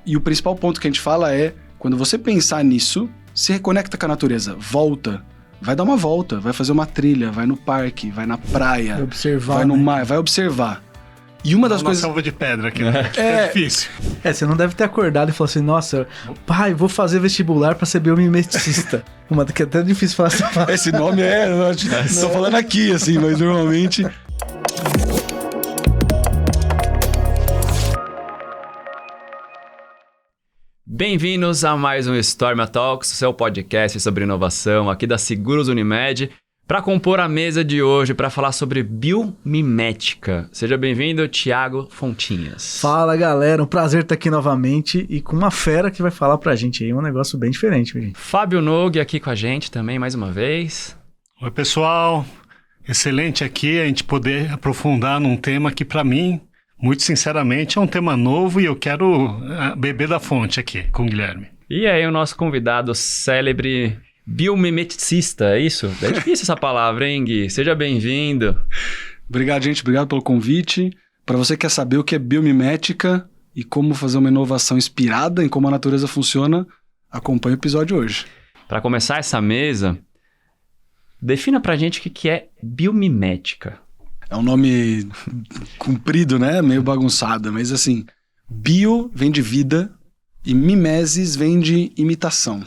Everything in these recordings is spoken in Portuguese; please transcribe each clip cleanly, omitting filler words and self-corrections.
E o principal ponto que a gente fala é, quando você pensar nisso, se reconecta com a natureza, volta, vai dar uma volta, vai fazer uma trilha, vai no parque, vai na praia, Vai observar, vai no mar, vai observar. E uma das coisas... Uma selva de pedra aqui, né? É difícil. Você não deve ter acordado e falado assim, nossa, pai, vou fazer vestibular pra ser biomimeticista. Que é até difícil falar essa palavra. Esse nome estou falando aqui, assim, mas normalmente... Bem-vindos a mais um Stormia Talks, seu podcast sobre inovação aqui da Seguros Unimed, para compor a mesa de hoje para falar sobre biomimética. Seja bem-vindo, Thiago Fontinhas. Fala, galera, um prazer estar aqui novamente e com uma fera que vai falar pra gente aí um negócio bem diferente, gente. Fábio Nogue aqui com a gente também, mais uma vez. Oi, pessoal. Excelente aqui a gente poder aprofundar num tema que, para mim, muito sinceramente, é um tema novo e eu quero beber da fonte aqui com o Guilherme. E aí o nosso convidado célebre biomimeticista, é isso? É difícil essa palavra, hein, Gui? Seja bem-vindo. Obrigado, gente. Obrigado pelo convite. Para você que quer saber o que é biomimética e como fazer uma inovação inspirada em como a natureza funciona, acompanhe o episódio hoje. Para começar essa mesa, defina pra gente o que é biomimética. É um nome comprido, né? Meio bagunçado, mas assim, bio vem de vida e mimesis vem de imitação.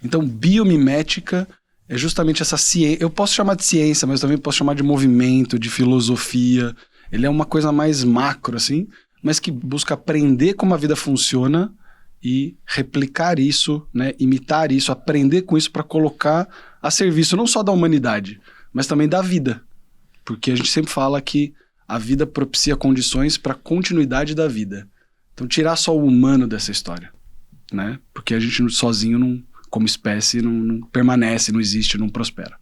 Então, biomimética é justamente essa ciência. Eu posso chamar de ciência, mas também posso chamar de movimento, de filosofia. Ele é uma coisa mais macro, assim, mas que busca aprender como a vida funciona e replicar isso, né? Imitar isso, aprender com isso para colocar a serviço não só da humanidade, mas também da vida. Porque a gente sempre fala que a vida propicia condições para a continuidade da vida. Então, tirar só o humano dessa história, né? Porque a gente sozinho, não, como espécie, não permanece, não existe, não prospera.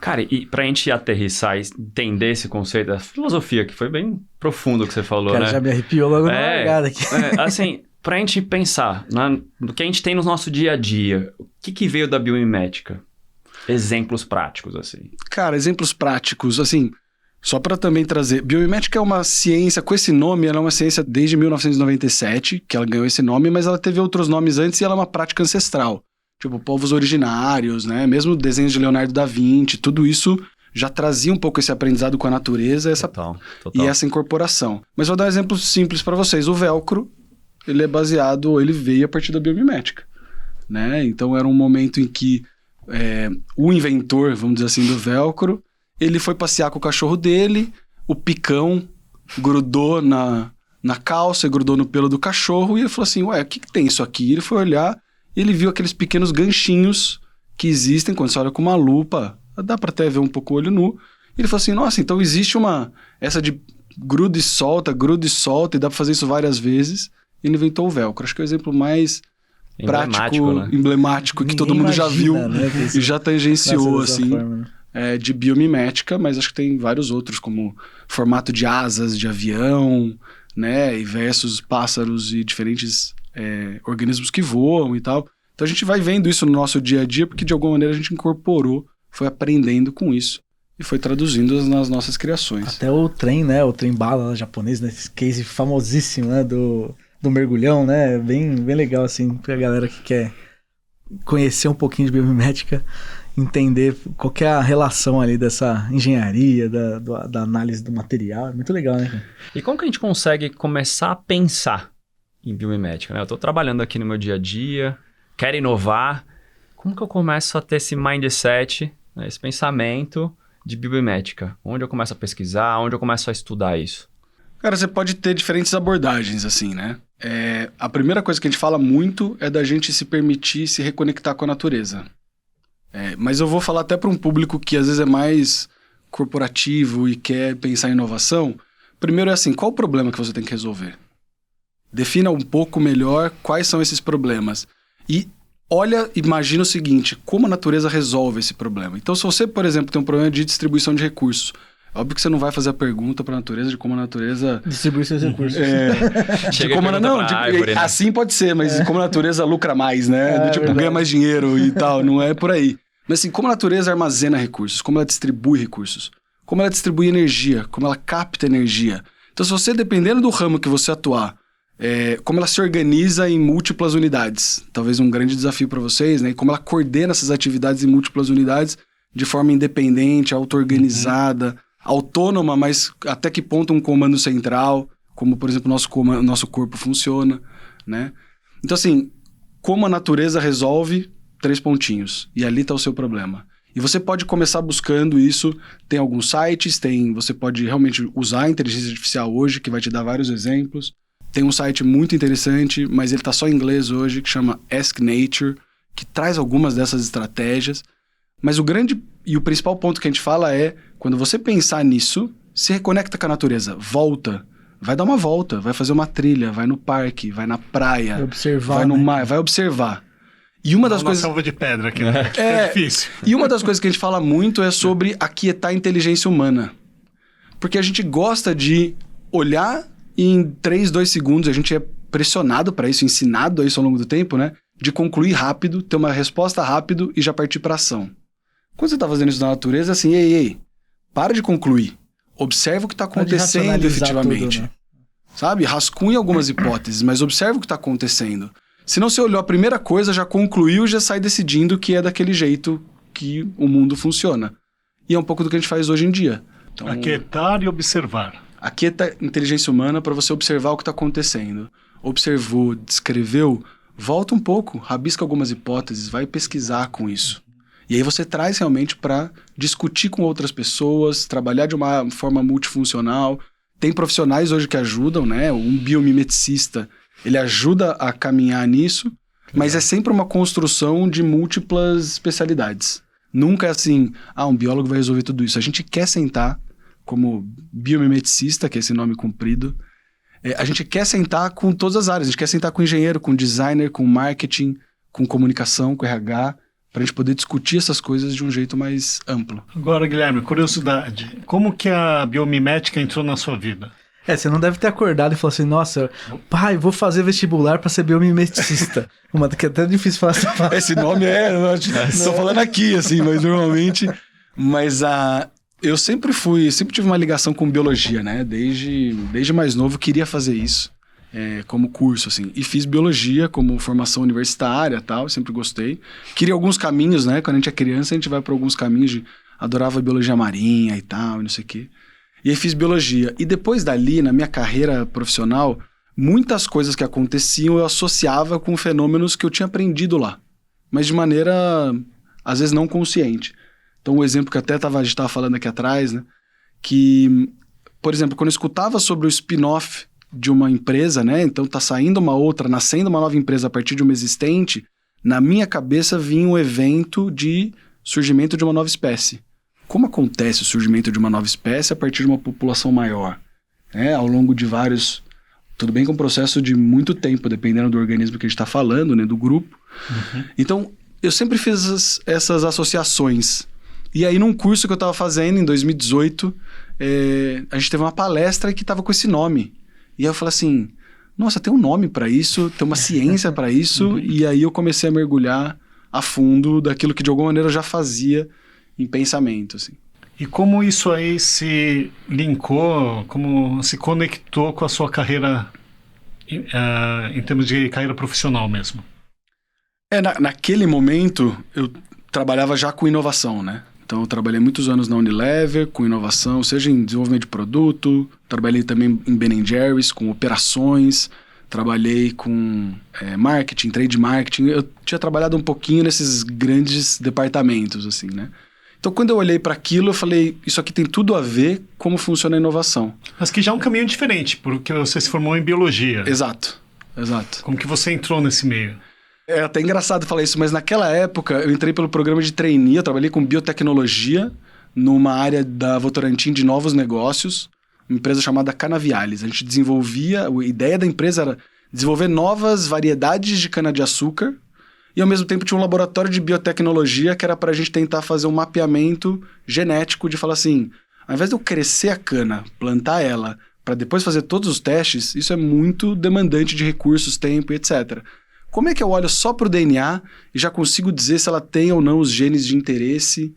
Cara, e pra gente aterrissar e entender esse conceito da filosofia, que foi bem profundo o que você falou, Cara, né? já me arrepiou logo na largada aqui. Assim, pra gente pensar no que a gente tem no nosso dia a dia, o que veio da biomimética? Exemplos práticos, assim. Cara, exemplos práticos, assim... Só para também trazer, biomimética é uma ciência, com esse nome, ela é uma ciência desde 1997, que ela ganhou esse nome, mas ela teve outros nomes antes e ela é uma prática ancestral. Tipo, povos originários, né? Mesmo desenhos de Leonardo da Vinci, tudo isso já trazia um pouco esse aprendizado com a natureza Total. E essa incorporação. Mas vou dar um exemplo simples para vocês. O velcro, ele é baseado, ele veio a partir da biomimética, né? Então era um momento em que o inventor, vamos dizer assim, do velcro, ele foi passear com o cachorro dele, o picão grudou na calça, grudou no pelo do cachorro, e ele falou assim, ué, o que tem isso aqui? Ele foi olhar e ele viu aqueles pequenos ganchinhos que existem quando você olha com uma lupa, dá pra até ver um pouco o olho nu. E ele falou assim, nossa, então existe essa de gruda e solta, e dá pra fazer isso várias vezes. E ele inventou o velcro. Acho que é o exemplo mais prático, né? emblemático, que todo mundo já viu, né? E já tangenciou, assim. Forma, né? De biomimética, mas acho que tem vários outros, como formato de asas de avião, né, e versus pássaros e diferentes organismos que voam e tal. Então a gente vai vendo isso no nosso dia a dia, porque de alguma maneira a gente incorporou, foi aprendendo com isso e foi traduzindo nas nossas criações. Até o trem, né, o trem bala japonês, né, esse case famosíssimo, né, do mergulhão, né, bem legal, assim, pra galera que quer conhecer um pouquinho de biomimética, entender qual que é a relação ali dessa engenharia, da análise do material. É muito legal, né, cara? E como que a gente consegue começar a pensar em biomimética, né? Eu estou trabalhando aqui no meu dia a dia, quero inovar. Como que eu começo a ter esse mindset, né, esse pensamento de biomimética? Onde eu começo a pesquisar? Onde eu começo a estudar isso? Cara, você pode ter diferentes abordagens, assim, né? A primeira coisa que a gente fala muito é da gente se permitir se reconectar com a natureza. Mas eu vou falar até para um público que às vezes é mais corporativo e quer pensar em inovação. Primeiro é assim, qual o problema que você tem que resolver? Defina um pouco melhor quais são esses problemas. E imagina o seguinte, como a natureza resolve esse problema. Então, se você, por exemplo, tem um problema de distribuição de recursos, óbvio que você não vai fazer a pergunta para a natureza de como a natureza... distribui seus recursos. Árvore, né? Assim pode ser, mas como a natureza lucra mais, né? Ganha mais dinheiro e tal, não é por aí. Mas assim, como a natureza armazena recursos, como ela distribui recursos, como ela distribui energia, como ela capta energia. Então, se você, dependendo do ramo que você atuar, como ela se organiza em múltiplas unidades. Talvez um grande desafio para vocês, né? E como ela coordena essas atividades em múltiplas unidades de forma independente, auto-organizada, autônoma, mas até que ponto um comando central, como, por exemplo, nosso corpo funciona, né? Então, assim, como a natureza resolve 3 pontinhos. E ali está o seu problema. E você pode começar buscando isso. Tem alguns sites, você pode realmente usar a inteligência artificial hoje, que vai te dar vários exemplos. Tem um site muito interessante, mas ele está só em inglês hoje, que chama Ask Nature, que traz algumas dessas estratégias. Mas o grande e o principal ponto que a gente fala é, quando você pensar nisso, se reconecta com a natureza, volta. Vai dar uma volta, vai fazer uma trilha, vai no parque, vai na praia, Vai observar, vai no mar, vai observar. E uma das coisas... selva de pedra aqui, né? É difícil. E uma das coisas que a gente fala muito é sobre aquietar a inteligência humana. Porque a gente gosta de olhar e em 3, 2 segundos, a gente é pressionado para isso, ensinado a isso ao longo do tempo, né? De concluir rápido, ter uma resposta rápido e já partir para ação. Quando você está fazendo isso na natureza, é assim, ei, para de concluir. Observa o que está acontecendo efetivamente. Tudo, né? Sabe? Rascunhe algumas hipóteses, mas observa o que está acontecendo. Se não, você olhou a primeira coisa, já concluiu, já sai decidindo que é daquele jeito que o mundo funciona. E é um pouco do que a gente faz hoje em dia. Então, aquietar e observar. Aquieta a inteligência humana para você observar o que está acontecendo. Observou, descreveu, volta um pouco, rabisca algumas hipóteses, vai pesquisar com isso. E aí você traz realmente para discutir com outras pessoas, trabalhar de uma forma multifuncional. Tem profissionais hoje que ajudam, né? Um biomimeticista, ele ajuda a caminhar nisso, mas é sempre uma construção de múltiplas especialidades. Nunca é assim, um biólogo vai resolver tudo isso. A gente quer sentar como biomimeticista, que é esse nome comprido, a gente quer sentar com todas as áreas. A gente quer sentar com engenheiro, com designer, com marketing, com comunicação, com RH, para a gente poder discutir essas coisas de um jeito mais amplo. Agora, Guilherme, curiosidade. Como que a biomimética entrou na sua vida? Você não deve ter acordado e falado assim, nossa, pai, vou fazer vestibular para ser biomimeticista. Que é até difícil falar essa Esse nome estou falando aqui, assim, mas normalmente... Mas eu sempre tive uma ligação com biologia, né? Desde mais novo, queria fazer isso como curso, assim. E fiz biologia como formação universitária e tal, sempre gostei. Queria alguns caminhos, né? Quando a gente é criança, a gente vai para alguns caminhos adorava biologia marinha e tal, e não sei o quê. E aí fiz biologia. E depois dali, na minha carreira profissional, muitas coisas que aconteciam eu associava com fenômenos que eu tinha aprendido lá. Mas de maneira, às vezes, não consciente. Então, um exemplo que até a gente estava falando aqui atrás, né? Que, por exemplo, quando eu escutava sobre o spin-off de uma empresa, né? Então, tá saindo uma outra, nascendo uma nova empresa a partir de uma existente, na minha cabeça vinha um evento de surgimento de uma nova espécie. Como acontece o surgimento de uma nova espécie a partir de uma população maior? Ao longo de vários... Tudo bem que é um processo de muito tempo, dependendo do organismo que a gente está falando, né? Do grupo. Uhum. Então, eu sempre fiz essas associações. E aí, num curso que eu estava fazendo, em 2018, a gente teve uma palestra que estava com esse nome. E aí eu falei assim, nossa, tem um nome para isso, tem uma ciência para isso. E aí eu comecei a mergulhar a fundo daquilo que de alguma maneira eu já fazia em pensamento, assim. E como isso aí se linkou, como se conectou com a sua carreira, em termos de carreira profissional mesmo? Naquele momento, eu trabalhava já com inovação, né? Então, eu trabalhei muitos anos na Unilever com inovação, seja em desenvolvimento de produto, trabalhei também em Ben & Jerry's com operações, trabalhei com marketing, trade marketing. Eu tinha trabalhado um pouquinho nesses grandes departamentos, assim, né? Então, quando eu olhei para aquilo, eu falei, isso aqui tem tudo a ver como funciona a inovação. Mas que já é um caminho diferente, porque você se formou em biologia. Exato. Como que você entrou nesse meio? É até engraçado falar isso, mas naquela época eu entrei pelo programa de trainee, eu trabalhei com biotecnologia numa área da Votorantim de novos negócios, uma empresa chamada Canaviales. A gente desenvolvia, a ideia da empresa era desenvolver novas variedades de cana-de-açúcar e ao mesmo tempo tinha um laboratório de biotecnologia que era para a gente tentar fazer um mapeamento genético de falar assim, ao invés de eu crescer a cana, plantar ela, para depois fazer todos os testes, isso é muito demandante de recursos, tempo e etc. Como é que eu olho só para o DNA e já consigo dizer se ela tem ou não os genes de interesse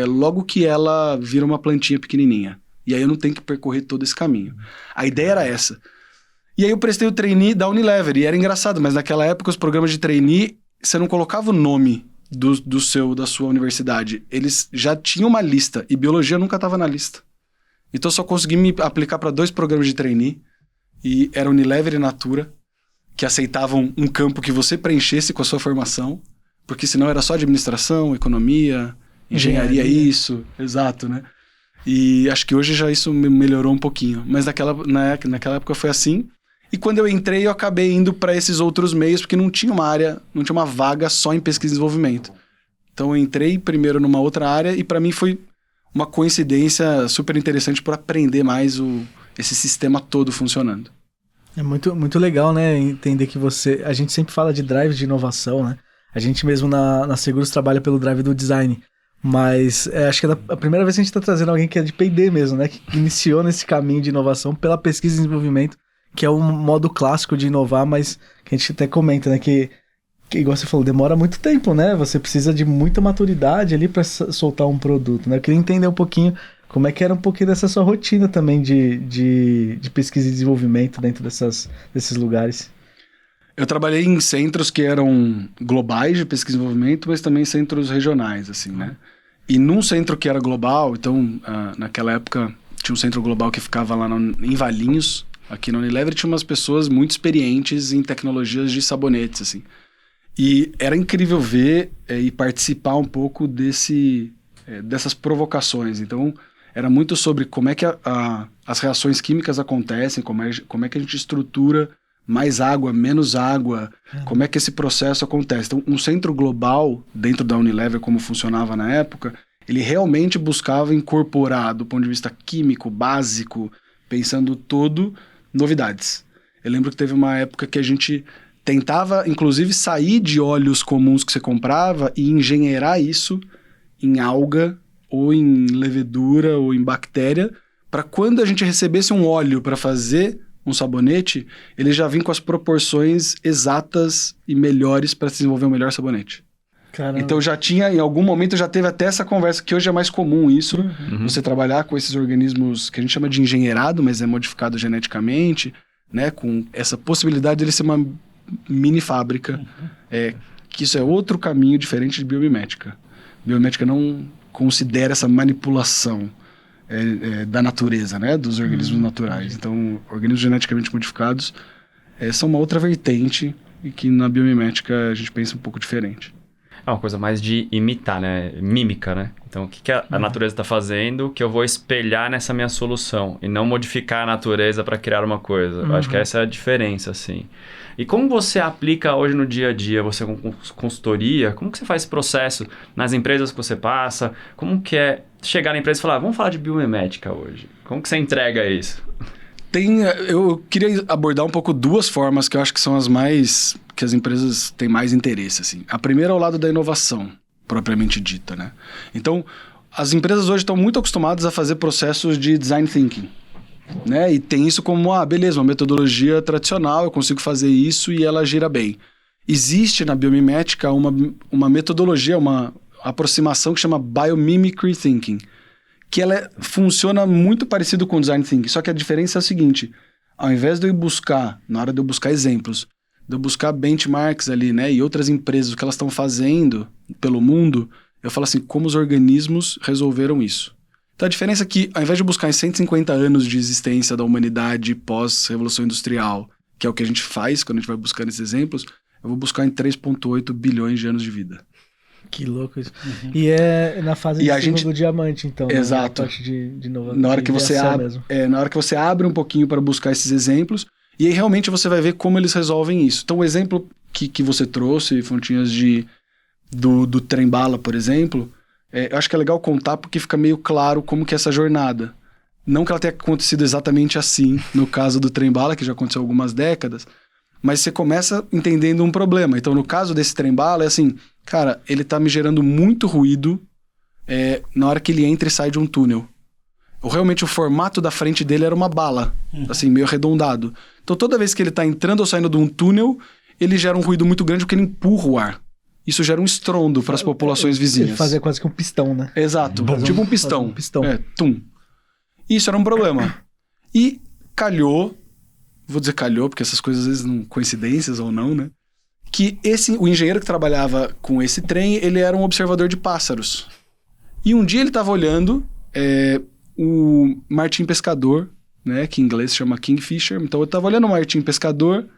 logo que ela vira uma plantinha pequenininha? E aí eu não tenho que percorrer todo esse caminho. A ideia era essa. E aí eu prestei o trainee da Unilever, e era engraçado, mas naquela época os programas de trainee, você não colocava o nome da sua universidade. Eles já tinham uma lista, e biologia nunca estava na lista. Então eu só consegui me aplicar para 2 programas de trainee, e era Unilever e Natura, que aceitavam um campo que você preenchesse com a sua formação, porque senão era só administração, economia, engenharia. Isso, exato, né? E acho que hoje já isso melhorou um pouquinho, mas naquela época foi assim. E quando eu entrei, eu acabei indo para esses outros meios, porque não tinha uma vaga só em pesquisa e desenvolvimento. Então eu entrei primeiro numa outra área e para mim foi uma coincidência super interessante para aprender mais esse sistema todo funcionando. É muito, muito legal, né? Entender que a gente sempre fala de drive de inovação, né? A gente mesmo na Seguros trabalha pelo drive do design. Mas acho que é a primeira vez que a gente está trazendo alguém que é de P&D mesmo, né? Que iniciou nesse caminho de inovação pela pesquisa e desenvolvimento, que é um modo clássico de inovar, mas que a gente até comenta, né? Que igual você falou, demora muito tempo, né? Você precisa de muita maturidade ali para soltar um produto, né? Eu queria entender um pouquinho como é que era um pouquinho dessa sua rotina também de pesquisa e desenvolvimento dentro desses lugares. Eu trabalhei em centros que eram globais de pesquisa e desenvolvimento, mas também centros regionais, assim, né? E num centro que era global, então, naquela época, tinha um centro global que ficava lá em Valinhos, aqui na Unilever, tinha umas pessoas muito experientes em tecnologias de sabonetes, assim. E era incrível ver e participar um pouco dessas provocações. Então, era muito sobre como é que as reações químicas acontecem, como é que a gente estrutura mais água, menos água, como é que esse processo acontece. Então, um centro global, dentro da Unilever, como funcionava na época, ele realmente buscava incorporar, do ponto de vista químico, básico, pensando todo, novidades. Eu lembro que teve uma época que a gente tentava, inclusive, sair de óleos comuns que você comprava e engenheirar isso em alga, ou em levedura, ou em bactéria, para quando a gente recebesse um óleo para fazer um sabonete, ele já vinha com as proporções exatas e melhores para desenvolver um melhor sabonete. Caramba. Então já tinha, em algum momento já teve até essa conversa, que hoje é mais comum isso, você trabalhar com esses organismos que a gente chama de engenheirado, mas é modificado geneticamente, né, com essa possibilidade de ele ser uma mini fábrica, que isso é outro caminho diferente de biomimética. Biomimética não considera essa manipulação da natureza, né, dos organismos naturais. Então, organismos geneticamente modificados são uma outra vertente e que na biomimética a gente pensa um pouco diferente. É uma coisa mais de imitar, né? Mímica, né? Então, o que a natureza está fazendo que eu vou espelhar nessa minha solução e não modificar a natureza para criar uma coisa. Eu acho que essa é a diferença, assim. E como você aplica hoje no dia a dia, você com consultoria, como que você faz esse processo nas empresas que você passa? Como que é chegar na empresa e falar, vamos falar de biomimética hoje? Como que você entrega isso? Eu queria abordar um pouco 2 formas que eu acho que são que as empresas têm mais interesse, assim. A primeira é o lado da inovação, propriamente dita, né? Então, as empresas hoje estão muito acostumadas a fazer processos de design thinking, né? E tem isso como, beleza, uma metodologia tradicional, eu consigo fazer isso e ela gira bem. Existe na biomimética uma metodologia, uma aproximação que chama Biomimicry Thinking, que ela funciona muito parecido com o Design Thinking, só que a diferença é a seguinte, ao invés de eu buscar, na hora de eu buscar exemplos, de eu buscar benchmarks ali, né, e outras empresas, o que elas estão fazendo pelo mundo, eu falo assim, como os organismos resolveram isso. Então a diferença é que, ao invés de buscar em 150 anos de existência da humanidade pós-revolução industrial, que é o que a gente faz quando a gente vai buscando esses exemplos, eu vou buscar em 3,8 bilhões de anos de vida. Que louco isso. E é na fase do diamante, então. Exato. Né? A parte de inovação. Na hora que você na hora que você abre um pouquinho para buscar esses exemplos, e aí realmente você vai ver como eles resolvem isso. Então o exemplo que você trouxe, Fontinhas, do trem-bala, por exemplo, eu acho que é legal contar porque fica meio claro como que é essa jornada. Não que ela tenha acontecido exatamente assim, no caso do trem-bala, que já aconteceu há algumas décadas, mas você começa entendendo um problema. Então, no caso desse trem-bala, é assim, cara, ele tá me gerando muito ruído na hora que ele entra e sai de um túnel. Realmente, o formato da frente dele era uma bala, assim, meio arredondado. Então, toda vez que ele tá entrando ou saindo de um túnel, ele gera um ruído muito grande porque ele empurra o ar. Isso gera um estrondo para as populações vizinhas. Ele fazia quase que um pistão, né? Exato, tipo um pistão. Tum. Isso era um problema. E calhou vou dizer calhou, porque essas coisas às vezes não coincidências ou não, né? Que o engenheiro que trabalhava com esse trem, ele era um observador de pássaros. E um dia ele estava olhando o martim pescador, né? Que em inglês chama kingfisher. Então eu estava olhando o martim pescador,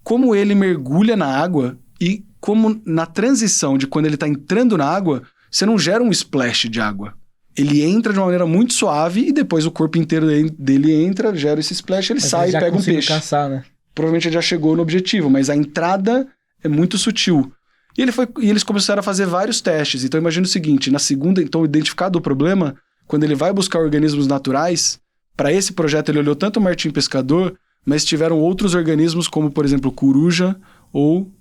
como ele mergulha na água e como na transição de quando ele está entrando na água, você não gera um splash de água. Ele entra de uma maneira muito suave e depois o corpo inteiro dele entra, gera esse splash, ele sai e pega um peixe. Caçar, né? Provavelmente ele já chegou no objetivo, mas a entrada é muito sutil. E eles começaram a fazer vários testes. Então imagina o seguinte, na segunda, então identificado o problema, quando ele vai buscar organismos naturais, para esse projeto ele olhou tanto o martim pescador, mas tiveram outros organismos como, por exemplo, coruja ou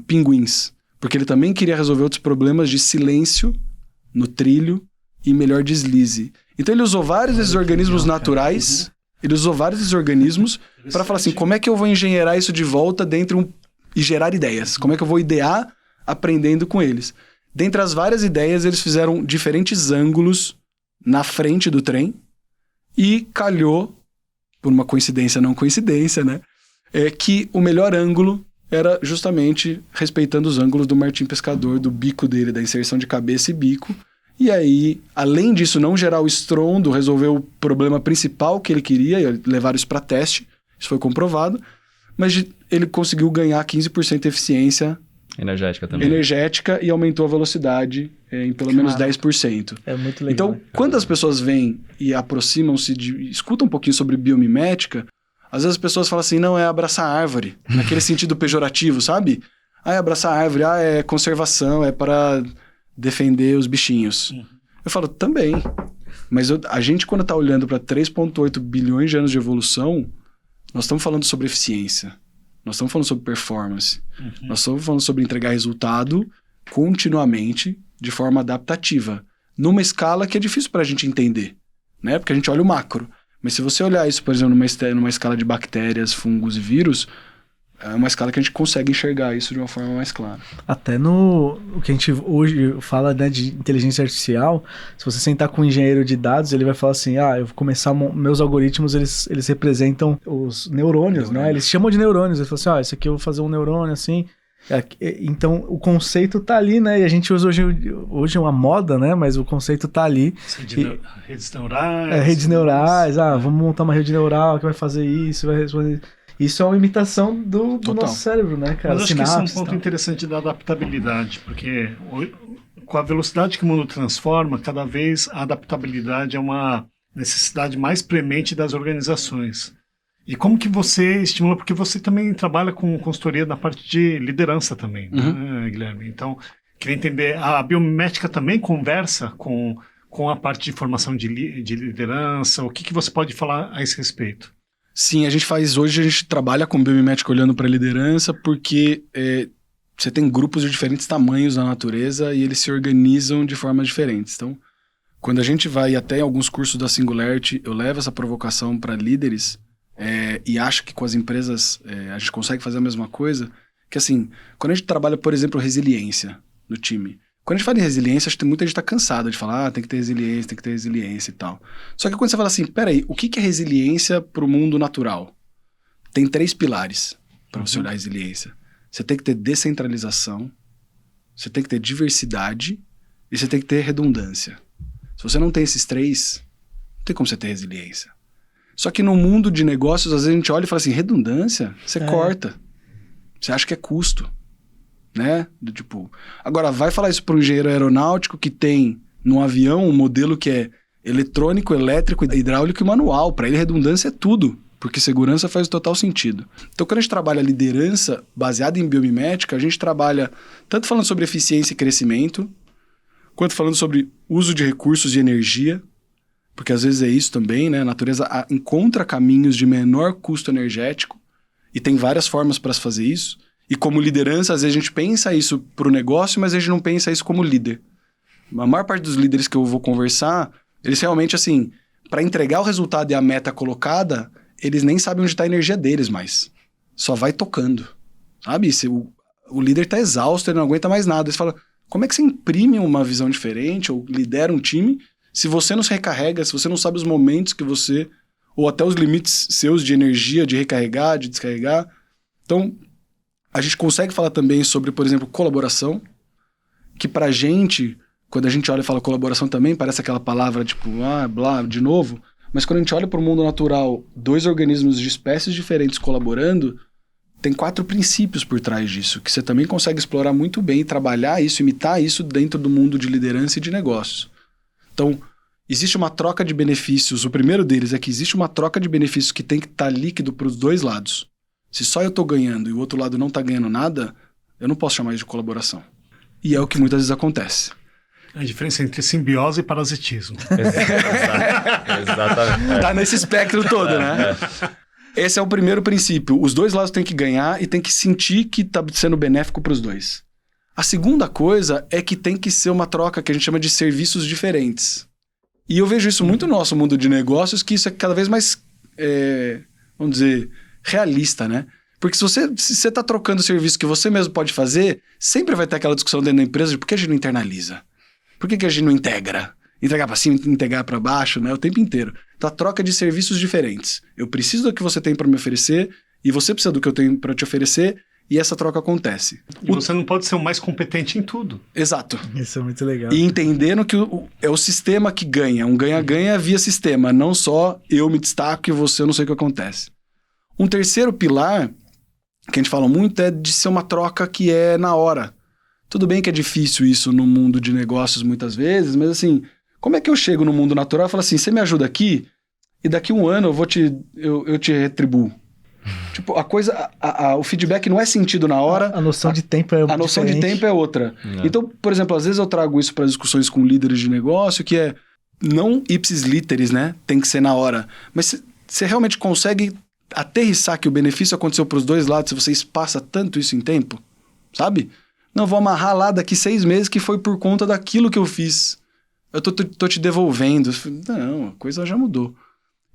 pinguins. Porque ele também queria resolver outros problemas de silêncio no trilho e melhor deslize. Então ele usou vários desses organismos naturais, ele usou vários desses organismos para falar assim, como é que eu vou engenheirar isso de volta dentro e gerar ideias? Como é que eu vou idear aprendendo com eles? Dentre as várias ideias, eles fizeram diferentes ângulos na frente do trem e calhou, por uma coincidência não coincidência, né? Que o melhor ângulo era justamente respeitando os ângulos do martim pescador, do bico dele, da inserção de cabeça e bico. E aí, além disso, não gerar o estrondo, resolver o problema principal que ele queria, e levaram isso para teste, isso foi comprovado, mas ele conseguiu ganhar 15% de eficiência energética também. Energética e aumentou a velocidade em pelo menos 10%. É muito legal. Então, quando as pessoas vêm e aproximam-se, escutam um pouquinho sobre biomimética, às vezes as pessoas falam assim, não, é abraçar árvore, naquele sentido pejorativo, sabe? É abraçar árvore, é conservação, é para defender os bichinhos. Eu falo, também. Mas a gente, quando está olhando para 3,8 bilhões de anos de evolução, nós estamos falando sobre eficiência. Nós estamos falando sobre performance. Nós estamos falando sobre entregar resultado continuamente, de forma adaptativa. Numa escala que é difícil para a gente entender, né? Porque a gente olha o macro. Mas se você olhar isso, por exemplo, numa escala de bactérias, fungos e vírus, é uma escala que a gente consegue enxergar isso de uma forma mais clara. Até no o que a gente hoje fala, né, de inteligência artificial, se você sentar com um engenheiro de dados, ele vai falar assim, eu vou começar, meus algoritmos, eles representam os neurônios, né? Eles chamam de neurônios, ele fala assim, isso aqui eu vou fazer um neurônio assim. Então o conceito tá ali, né? E a gente usa hoje é uma moda, né? Mas o conceito tá ali. Redes neurais. Redes neurais, vamos montar uma rede neural que vai fazer isso, vai responder. Isso é uma imitação do nosso cérebro, né, cara? Mas acho que esse é um ponto interessante da adaptabilidade, porque com a velocidade que o mundo transforma, cada vez a adaptabilidade é uma necessidade mais premente das organizações. E como que você estimula? Porque você também trabalha com consultoria na parte de liderança também, né, Guilherme? Então, queria entender, a biomimética também conversa com a parte de formação de liderança? O que você pode falar a esse respeito? Sim, hoje a gente trabalha com biomimética olhando para a liderança porque você tem grupos de diferentes tamanhos na natureza e eles se organizam de formas diferentes. Então, quando a gente vai até alguns cursos da Singularity, eu levo essa provocação para líderes e acho que com as empresas a gente consegue fazer a mesma coisa, que assim, quando a gente trabalha, por exemplo, resiliência no time, quando a gente fala em resiliência, acho que muita gente está cansada de falar, tem que ter resiliência e tal. Só que quando você fala assim, peraí, o que é resiliência para o mundo natural? Tem 3 pilares para você olhar a resiliência. Você tem que ter descentralização, você tem que ter diversidade e você tem que ter redundância. Se você não tem esses 3, não tem como você ter resiliência. Só que no mundo de negócios, às vezes a gente olha e fala assim, redundância, você corta. Você acha que é custo. Né? Agora vai falar isso para um engenheiro aeronáutico que tem no avião um modelo que é eletrônico, elétrico, hidráulico e manual. Para ele redundância é tudo, porque segurança faz total sentido. Então quando a gente trabalha liderança baseada em biomimética, a gente trabalha tanto falando sobre eficiência e crescimento, quanto falando sobre uso de recursos de energia, porque às vezes é isso também, né? A natureza encontra caminhos de menor custo energético e tem várias formas para se fazer isso. E como liderança, às vezes a gente pensa isso para o negócio, mas a gente não pensa isso como líder. A maior parte dos líderes que eu vou conversar, eles realmente, assim, para entregar o resultado e a meta colocada, eles nem sabem onde está a energia deles mais. Só vai tocando, sabe? O líder está exausto, ele não aguenta mais nada. Eles falam, como é que você imprime uma visão diferente ou lidera um time se você não se recarrega, se você não sabe os momentos que você ou até os limites seus de energia, de recarregar, de descarregar. Então, a gente consegue falar também sobre, por exemplo, colaboração, que pra gente, quando a gente olha e fala colaboração também, parece aquela palavra tipo, blá, de novo, mas quando a gente olha para o mundo natural, 2 organismos de espécies diferentes colaborando, tem 4 princípios por trás disso, que você também consegue explorar muito bem, trabalhar isso, imitar isso dentro do mundo de liderança e de negócios. Então, existe uma troca de benefícios. O primeiro deles é que existe uma troca de benefícios que tem que estar líquido para os 2 lados. Se só eu estou ganhando e o outro lado não está ganhando nada, eu não posso chamar isso de colaboração. E é o que muitas vezes acontece. A diferença entre simbiose e parasitismo. Exatamente. Tá nesse espectro todo, né? Esse é o primeiro princípio. Os 2 lados têm que ganhar e tem que sentir que está sendo benéfico para os 2. A segunda coisa é que tem que ser uma troca que a gente chama de serviços diferentes. E eu vejo isso muito no nosso mundo de negócios, que isso é cada vez mais, vamos dizer, realista, né? Porque se você está trocando serviço que você mesmo pode fazer, sempre vai ter aquela discussão dentro da empresa de por que a gente não internaliza? Por que a gente não integra? Entregar para cima, integrar para baixo, né? O tempo inteiro. Então, a troca de serviços diferentes. Eu preciso do que você tem para me oferecer e você precisa do que eu tenho para te oferecer e essa troca acontece. E você não pode ser o mais competente em tudo. Exato. Isso é muito legal. E entendendo que é o sistema que ganha. Um ganha-ganha via sistema. Não só eu me destaco e você, eu não sei o que acontece. Um terceiro pilar, que a gente fala muito, é de ser uma troca que é na hora. Tudo bem que é difícil isso no mundo de negócios muitas vezes, mas assim, como é que eu chego no mundo natural e falo assim, você me ajuda aqui e daqui 1 ano eu te retribuo? Tipo, a coisa, o feedback não é sentido na hora. A noção de tempo é A noção de tempo é outra. Então, por exemplo, às vezes eu trago isso para discussões com líderes de negócio, que é não ipsis literis, né? Tem que ser na hora. Mas você realmente consegue aterrissar que o benefício aconteceu para os 2 lados se você espaça tanto isso em tempo? Sabe? Não, vou amarrar lá daqui 6 meses que foi por conta daquilo que eu fiz. Eu tô te devolvendo. Não, a coisa já mudou.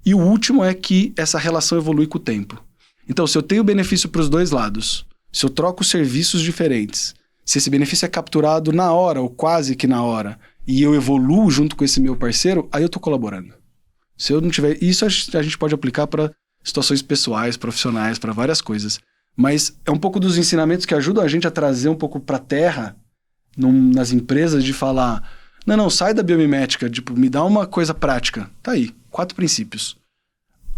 E o último é que essa relação evolui com o tempo. Então, se eu tenho benefício para os 2 lados, se eu troco serviços diferentes, se esse benefício é capturado na hora ou quase que na hora, e eu evoluo junto com esse meu parceiro, aí eu tô colaborando. Se eu não tiver... Isso a gente pode aplicar para situações pessoais, profissionais, para várias coisas. Mas é um pouco dos ensinamentos que ajudam a gente a trazer um pouco para a terra, nas empresas, de falar, não, sai da biomimética, tipo, me dá uma coisa prática. Tá aí, 4 princípios.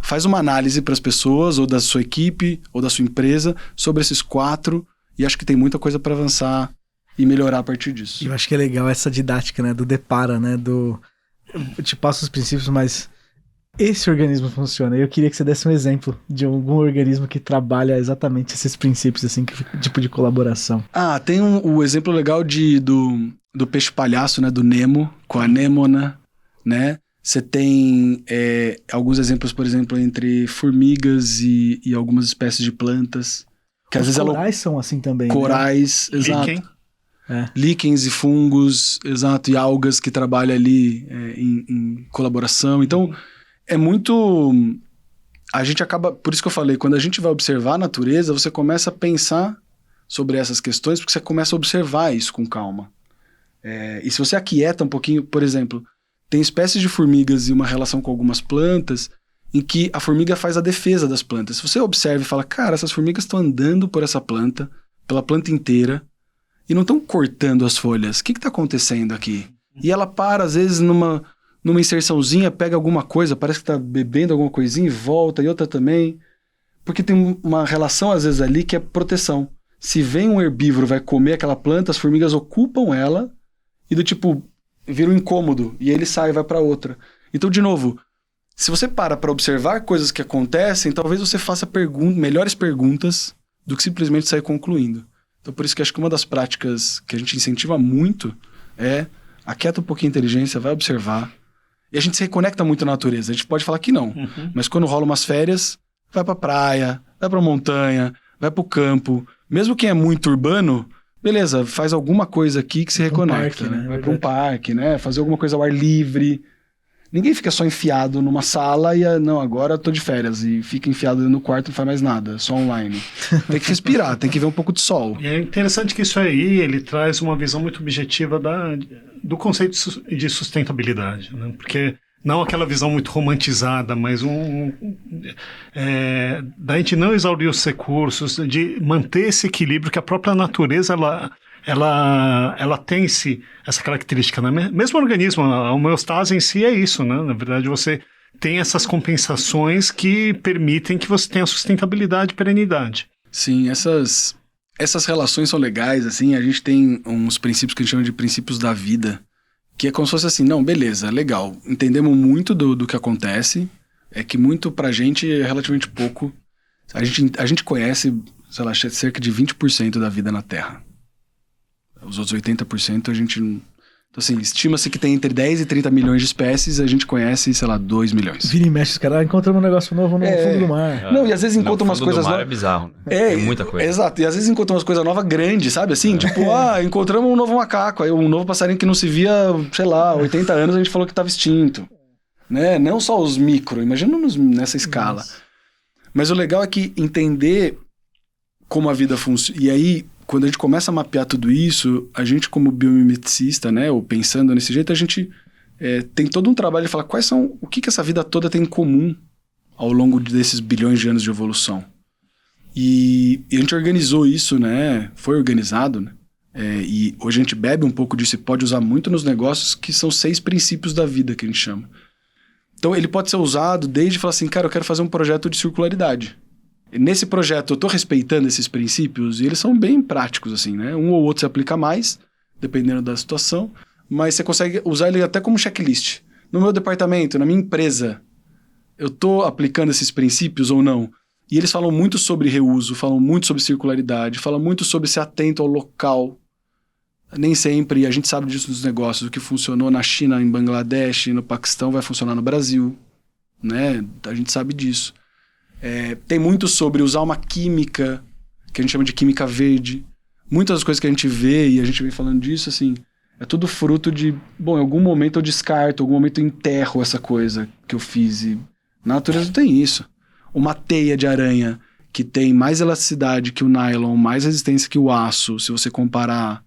Faz uma análise para as pessoas, ou da sua equipe, ou da sua empresa, sobre esses 4, e acho que tem muita coisa para avançar e melhorar a partir disso. Eu acho que é legal essa didática, né, do depara, né, eu te passo os princípios, mas esse organismo funciona. Eu queria que você desse um exemplo de algum organismo que trabalha exatamente esses princípios, assim, que tipo de colaboração. Tem o exemplo legal do peixe palhaço, né, do Nemo, com a anêmona, né? Você tem alguns exemplos, por exemplo, entre formigas e algumas espécies de plantas. Que às vezes corais são assim também. Corais, né? Exato. Líquen. Líquens e fungos, exato, e algas que trabalham ali em colaboração. Então, é muito... A gente acaba... Por isso que eu falei, quando a gente vai observar a natureza, você começa a pensar sobre essas questões, porque você começa a observar isso com calma. E se você aquieta um pouquinho, por exemplo, tem espécies de formigas e uma relação com algumas plantas em que a formiga faz a defesa das plantas. Se você observa e fala, cara, essas formigas estão andando por essa planta, pela planta inteira, e não estão cortando as folhas. O que está acontecendo aqui? E ela para, às vezes, numa inserçãozinha, pega alguma coisa, parece que está bebendo alguma coisinha e volta, e outra também. Porque tem uma relação, às vezes, ali que é proteção. Se vem um herbívoro, vai comer aquela planta, as formigas ocupam ela e do tipo, vira um incômodo. E aí ele sai e vai para outra. Então, de novo, se você para observar coisas que acontecem, talvez você faça melhores perguntas do que simplesmente sair concluindo. Então, por isso que acho que uma das práticas que a gente incentiva muito é aquieta um pouquinho a inteligência, vai observar. E a gente se reconecta muito na natureza. A gente pode falar que não. Mas quando rola umas férias, vai pra praia, vai pra montanha, vai pro campo. Mesmo quem é muito urbano, beleza, faz alguma coisa aqui que se reconecta. Parque, né? Vai pra um parque, né? Fazer alguma coisa ao ar livre. Ninguém fica só enfiado numa sala e, não, agora eu tô de férias. E fica enfiado dentro do quarto e não faz mais nada, só online. Tem que respirar, tem que ver um pouco de sol. E é interessante que isso aí, ele traz uma visão muito objetiva do conceito de sustentabilidade, né? Porque não aquela visão muito romantizada, mas da gente não exaurir os recursos, de manter esse equilíbrio que a própria natureza, ela tem essa característica, né? Mesmo o organismo, a homeostase em si é isso, né? Na verdade, você tem essas compensações que permitem que você tenha sustentabilidade e perenidade. Sim, essas relações são legais, assim, a gente tem uns princípios que a gente chama de princípios da vida, que é como se fosse assim, não, beleza, legal, entendemos muito do que acontece, é que muito pra gente é relativamente pouco, a gente conhece, sei lá, cerca de 20% da vida na Terra. Os outros 80% a gente não... Então, assim, estima-se que tem entre 10 e 30 milhões de espécies, a gente conhece, sei lá, 2 milhões. Vira e mexe, os caras encontramos um negócio novo no fundo do mar. Não, e às vezes encontram umas coisas novas. É bizarro, né? Tem muita coisa. Exato, e às vezes encontram umas coisas novas grandes, sabe? Assim, tipo, encontramos um novo macaco, aí um novo passarinho que não se via, sei lá, 80 anos a gente falou que estava extinto. Né? Não só os micro, imagina nessa escala. Nossa. Mas o legal é que entender como a vida funciona, e aí... Quando a gente começa a mapear tudo isso, a gente como biomimeticista, né, ou pensando nesse jeito, a gente tem todo um trabalho de falar o que essa vida toda tem em comum ao longo desses bilhões de anos de evolução. E a gente organizou isso, né, foi organizado, né, e hoje a gente bebe um pouco disso e pode usar muito nos negócios, que são 6 princípios da vida, que a gente chama. Então ele pode ser usado desde falar assim, cara, eu quero fazer um projeto de circularidade. Nesse projeto eu estou respeitando esses princípios e eles são bem práticos, assim, né? Um ou outro se aplica mais, dependendo da situação, mas você consegue usar ele até como checklist. No meu departamento, na minha empresa, eu estou aplicando esses princípios ou não? E eles falam muito sobre reuso, falam muito sobre circularidade, falam muito sobre ser atento ao local. Nem sempre, a gente sabe disso nos negócios, o que funcionou na China, em Bangladesh, no Paquistão, vai funcionar no Brasil, né? A gente sabe disso. Tem muito sobre usar uma química, que a gente chama de química verde. Muitas das coisas que a gente vê, e a gente vem falando disso, assim, é tudo fruto de... Bom, em algum momento eu descarto, em algum momento eu enterro essa coisa que eu fiz. E na natureza não tem isso. Uma teia de aranha que tem mais elasticidade que o nylon, mais resistência que o aço, se você comparar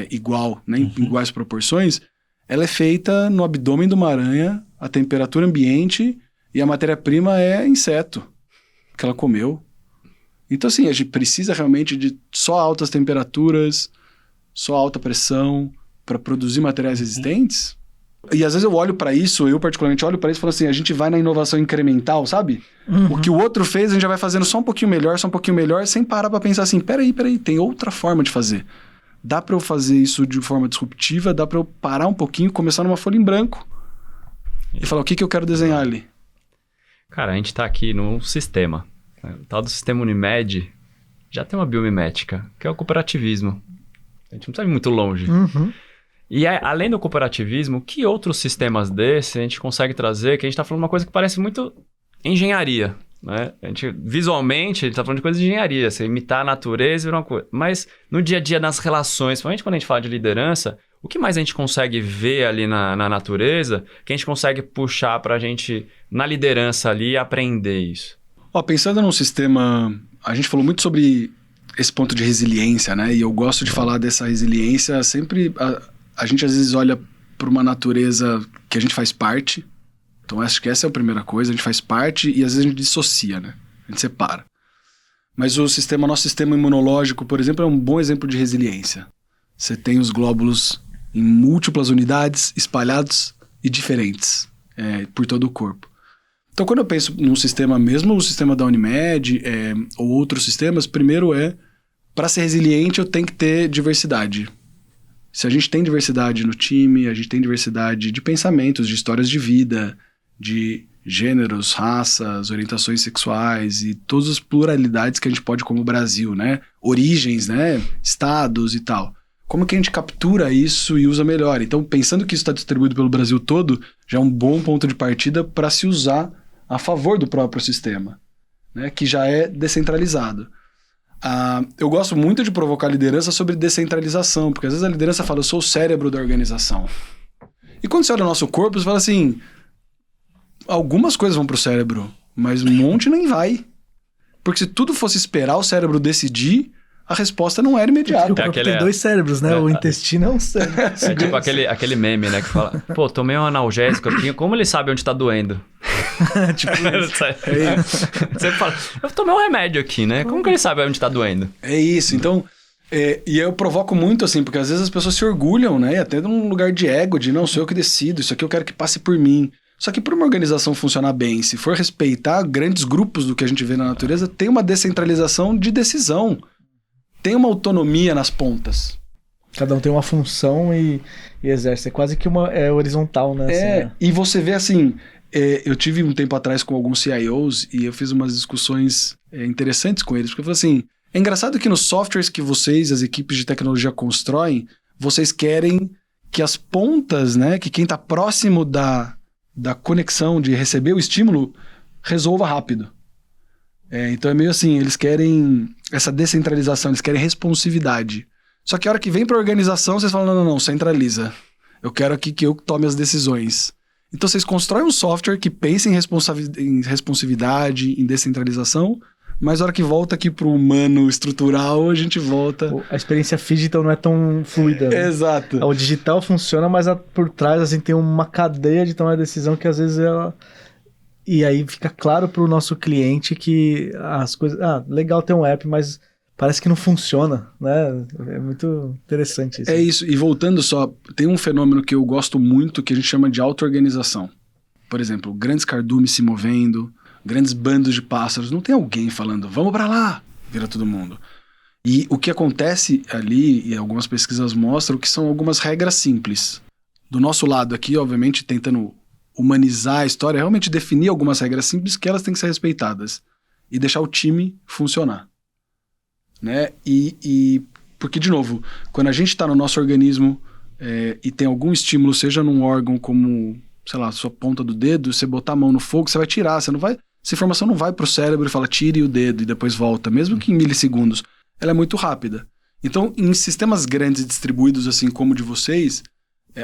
igual, né, em iguais proporções, ela é feita no abdômen de uma aranha, a temperatura ambiente, e a matéria-prima é inseto que ela comeu. Então, assim, a gente precisa realmente de só altas temperaturas, só alta pressão para produzir materiais resistentes. E às vezes eu olho para isso, eu particularmente olho para isso e falo assim, a gente vai na inovação incremental, sabe? O que o outro fez, a gente já vai fazendo só um pouquinho melhor, sem parar para pensar assim, peraí, tem outra forma de fazer. Dá para eu fazer isso de forma disruptiva, dá para eu parar um pouquinho, começar numa folha em branco e falar o que eu quero desenhar ali. Cara, a gente tá aqui num sistema. O tal do sistema Unimed já tem uma biomimética, que é o cooperativismo. A gente não precisa ir muito longe. E além do cooperativismo, que outros sistemas desses a gente consegue trazer? Que a gente tá falando uma coisa que parece muito engenharia, né? Visualmente, a gente tá falando de coisa de engenharia. Você imitar a natureza e virar uma coisa. Mas no dia a dia, nas relações, principalmente quando a gente fala de liderança, o que mais a gente consegue ver ali na natureza que a gente consegue puxar pra gente, na liderança ali, aprender isso? Pensando num sistema... A gente falou muito sobre esse ponto de resiliência, né? E eu gosto de falar dessa resiliência sempre... A gente às vezes olha para uma natureza que a gente faz parte. Então acho que essa é a primeira coisa. A gente faz parte e às vezes a gente dissocia, né? A gente separa. Mas nosso sistema imunológico, por exemplo, é um bom exemplo de resiliência. Você tem os glóbulos em múltiplas unidades, espalhados e diferentes por todo o corpo. Então, quando eu penso num sistema, mesmo o sistema da Unimed ou outros sistemas, primeiro para ser resiliente, eu tenho que ter diversidade. Se a gente tem diversidade no time, a gente tem diversidade de pensamentos, de histórias de vida, de gêneros, raças, orientações sexuais e todas as pluralidades que a gente pode como Brasil, né? Origens, né? Estados e tal. Como que a gente captura isso e usa melhor? Então, pensando que isso está distribuído pelo Brasil todo, já é um bom ponto de partida para se usar a favor do próprio sistema, né? Que já é descentralizado. Eu gosto muito de provocar liderança sobre descentralização, porque às vezes a liderança fala, eu sou o cérebro da organização. E quando você olha o nosso corpo, você fala assim, algumas coisas vão para o cérebro, mas um monte nem vai. Porque se tudo fosse esperar o cérebro decidir, a resposta não era imediata. O corpo tem 2 cérebros, né? O intestino é um cérebro. É tipo aquele meme, né? Que fala, pô, tomei um analgésico aqui, como ele sabe onde tá doendo? Tipo isso. Você fala, eu tomei um remédio aqui, né? Como que ele sabe onde tá doendo? É isso, então... e eu provoco muito, assim, porque às vezes as pessoas se orgulham, né? E até num lugar de ego, de não, sou eu que decido, isso aqui eu quero que passe por mim. Só que para uma organização funcionar bem, se for respeitar grandes grupos do que a gente vê na natureza, tem uma descentralização de decisão. Tem uma autonomia nas pontas. Cada um tem uma função e exerce. É quase que é horizontal, né? Assim, né? E você vê assim... eu tive um tempo atrás com alguns CIOs e eu fiz umas discussões interessantes com eles, porque eu falei assim, é engraçado que nos softwares que vocês, as equipes de tecnologia constroem, vocês querem que as pontas, né, que quem está próximo da conexão, de receber o estímulo, resolva rápido. Então é meio assim, eles querem essa descentralização, eles querem responsividade. Só que a hora que vem para a organização, vocês falam, não, centraliza. Eu quero aqui que eu tome as decisões. Então vocês constroem um software que pensa em responsividade, em descentralização, mas a hora que volta aqui pro humano estrutural, a gente volta... A experiência digital não é tão fluida. Né? Exato. O digital funciona, mas por trás assim, tem uma cadeia de tomar decisão que às vezes ela... E aí fica claro pro nosso cliente que as coisas... legal ter um app, mas parece que não funciona, né? É muito interessante isso. É isso. E voltando só, tem um fenômeno que eu gosto muito que a gente chama de auto-organização. Por exemplo, grandes cardumes se movendo, grandes bandos de pássaros. Não tem alguém falando, vamos para lá, vira todo mundo. E o que acontece ali, e algumas pesquisas mostram, que são algumas regras simples. Do nosso lado aqui, obviamente, tentando humanizar a história, realmente definir algumas regras simples que elas têm que ser respeitadas. E deixar o time funcionar. Né? Porque, de novo, quando a gente está no nosso organismo e tem algum estímulo, seja num órgão como, sei lá, sua ponta do dedo, você botar a mão no fogo, você vai tirar, essa informação não vai pro cérebro e fala tire o dedo e depois volta, mesmo que em milissegundos, ela é muito rápida. Então, em sistemas grandes e distribuídos assim como o de vocês,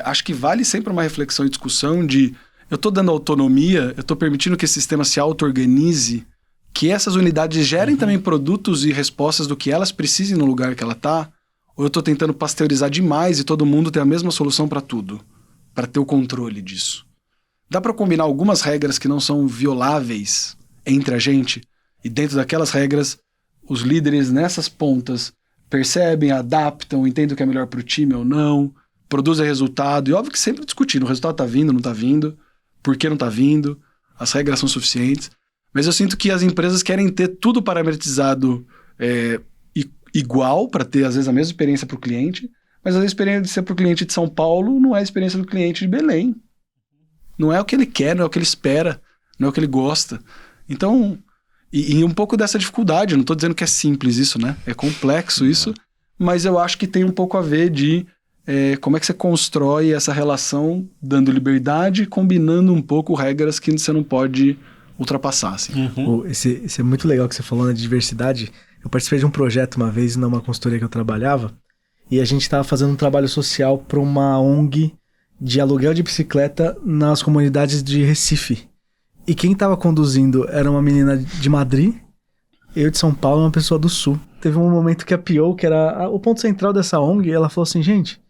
acho que vale sempre uma reflexão e discussão de eu estou dando autonomia, eu estou permitindo que esse sistema se auto-organize, que essas unidades gerem também produtos e respostas do que elas precisem no lugar que ela está, ou eu estou tentando pasteurizar demais e todo mundo ter a mesma solução para tudo, para ter o controle disso. Dá para combinar algumas regras que não são violáveis entre a gente, e dentro daquelas regras, os líderes nessas pontas percebem, adaptam, entendem o que é melhor para o time ou não, produzem resultado, e óbvio que sempre discutindo, o resultado está vindo, não está vindo, por que não está vindo, as regras são suficientes. Mas eu sinto que as empresas querem ter tudo parametrizado igual, para ter, às vezes, a mesma experiência para o cliente, mas a experiência para o cliente de São Paulo não é a experiência do cliente de Belém. Não é o que ele quer, não é o que ele espera, não é o que ele gosta. Então, e um pouco dessa dificuldade, eu não estou dizendo que é simples isso, né? É complexo isso, mas eu acho que tem um pouco a ver de como é que você constrói essa relação dando liberdade, combinando um pouco regras que você não pode ultrapassar, assim. Esse é muito legal que você falou, né, de diversidade. Eu participei de um projeto uma vez numa consultoria que eu trabalhava e a gente estava fazendo um trabalho social para uma ONG de aluguel de bicicleta nas comunidades de Recife. E quem estava conduzindo era uma menina de Madrid, eu de São Paulo e uma pessoa do Sul. Teve um momento que a PO, que era o ponto central dessa ONG, ela falou assim, gente,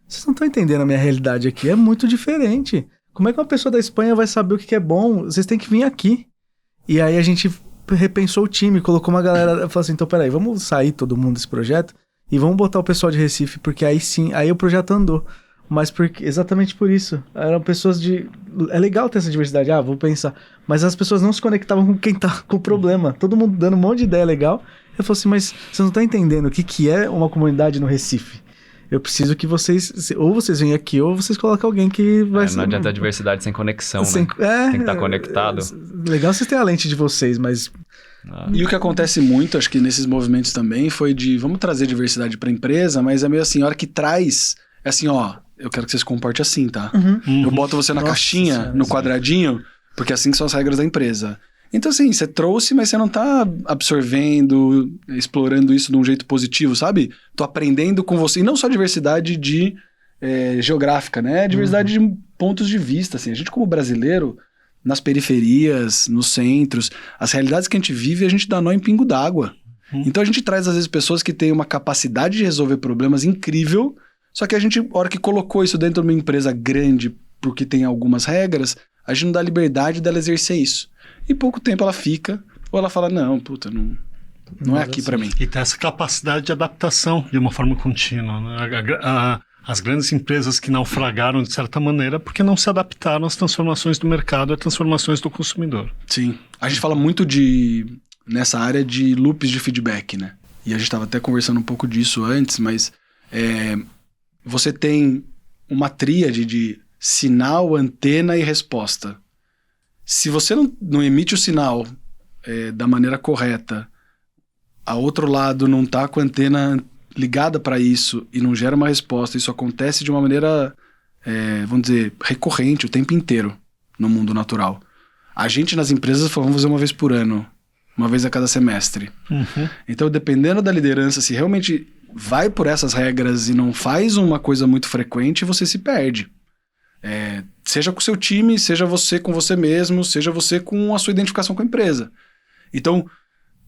vocês não estão entendendo a minha realidade aqui, é muito diferente. Como é que uma pessoa da Espanha vai saber o que é bom? Vocês têm que vir aqui. E aí a gente repensou o time, colocou uma galera, falou assim, então peraí, vamos sair todo mundo desse projeto e vamos botar o pessoal de Recife, porque aí sim, aí o projeto andou. Mas exatamente por isso, eram pessoas é legal ter essa diversidade, vou pensar, mas as pessoas não se conectavam com quem tá com o problema, todo mundo dando um monte de ideia legal. Eu falei assim, mas vocês não estão entendendo o que é uma comunidade no Recife. Eu preciso que vocês, ou vocês venham aqui, ou vocês colocam alguém que vai... Não adianta a diversidade sem conexão, né? Tem que estar conectado. Legal vocês terem a lente de vocês, mas... E o que acontece muito, acho que nesses movimentos também, foi de, vamos trazer diversidade para a empresa, mas é meio assim, a hora que traz, é assim, eu quero que você se comporte assim, tá? Eu boto você na caixinha, no quadradinho, porque assim que são as regras da empresa. Então, assim, você trouxe, mas você não tá absorvendo, explorando isso de um jeito positivo, sabe? Tô aprendendo com você. E não só diversidade geográfica, né? Diversidade de pontos de vista, assim. A gente, como brasileiro, nas periferias, nos centros, as realidades que a gente vive, a gente dá nó em pingo d'água. Então a gente traz, às vezes, pessoas que têm uma capacidade de resolver problemas incrível, só que a gente, a hora que colocou isso dentro de uma empresa grande, porque tem algumas regras, a gente não dá liberdade dela exercer isso. E pouco tempo ela fica, ou ela fala, não, puta, não é aqui pra mim. E tem essa capacidade de adaptação de uma forma contínua, né? As grandes empresas que naufragaram, de certa maneira, porque não se adaptaram às transformações do mercado, às transformações do consumidor. Sim. A gente fala muito nessa área de loops de feedback, né? E a gente estava até conversando um pouco disso antes, mas você tem uma tríade de sinal, antena e resposta. Se você não emite o sinal da maneira correta, a outro lado não está com a antena ligada para isso e não gera uma resposta, isso acontece de uma maneira, vamos dizer, recorrente o tempo inteiro no mundo natural. A gente nas empresas vamos fazer uma vez por ano, uma vez a cada semestre. Então, dependendo da liderança, se realmente vai por essas regras e não faz uma coisa muito frequente, você se perde. Seja com o seu time, seja você com você mesmo, seja você com a sua identificação com a empresa. Então,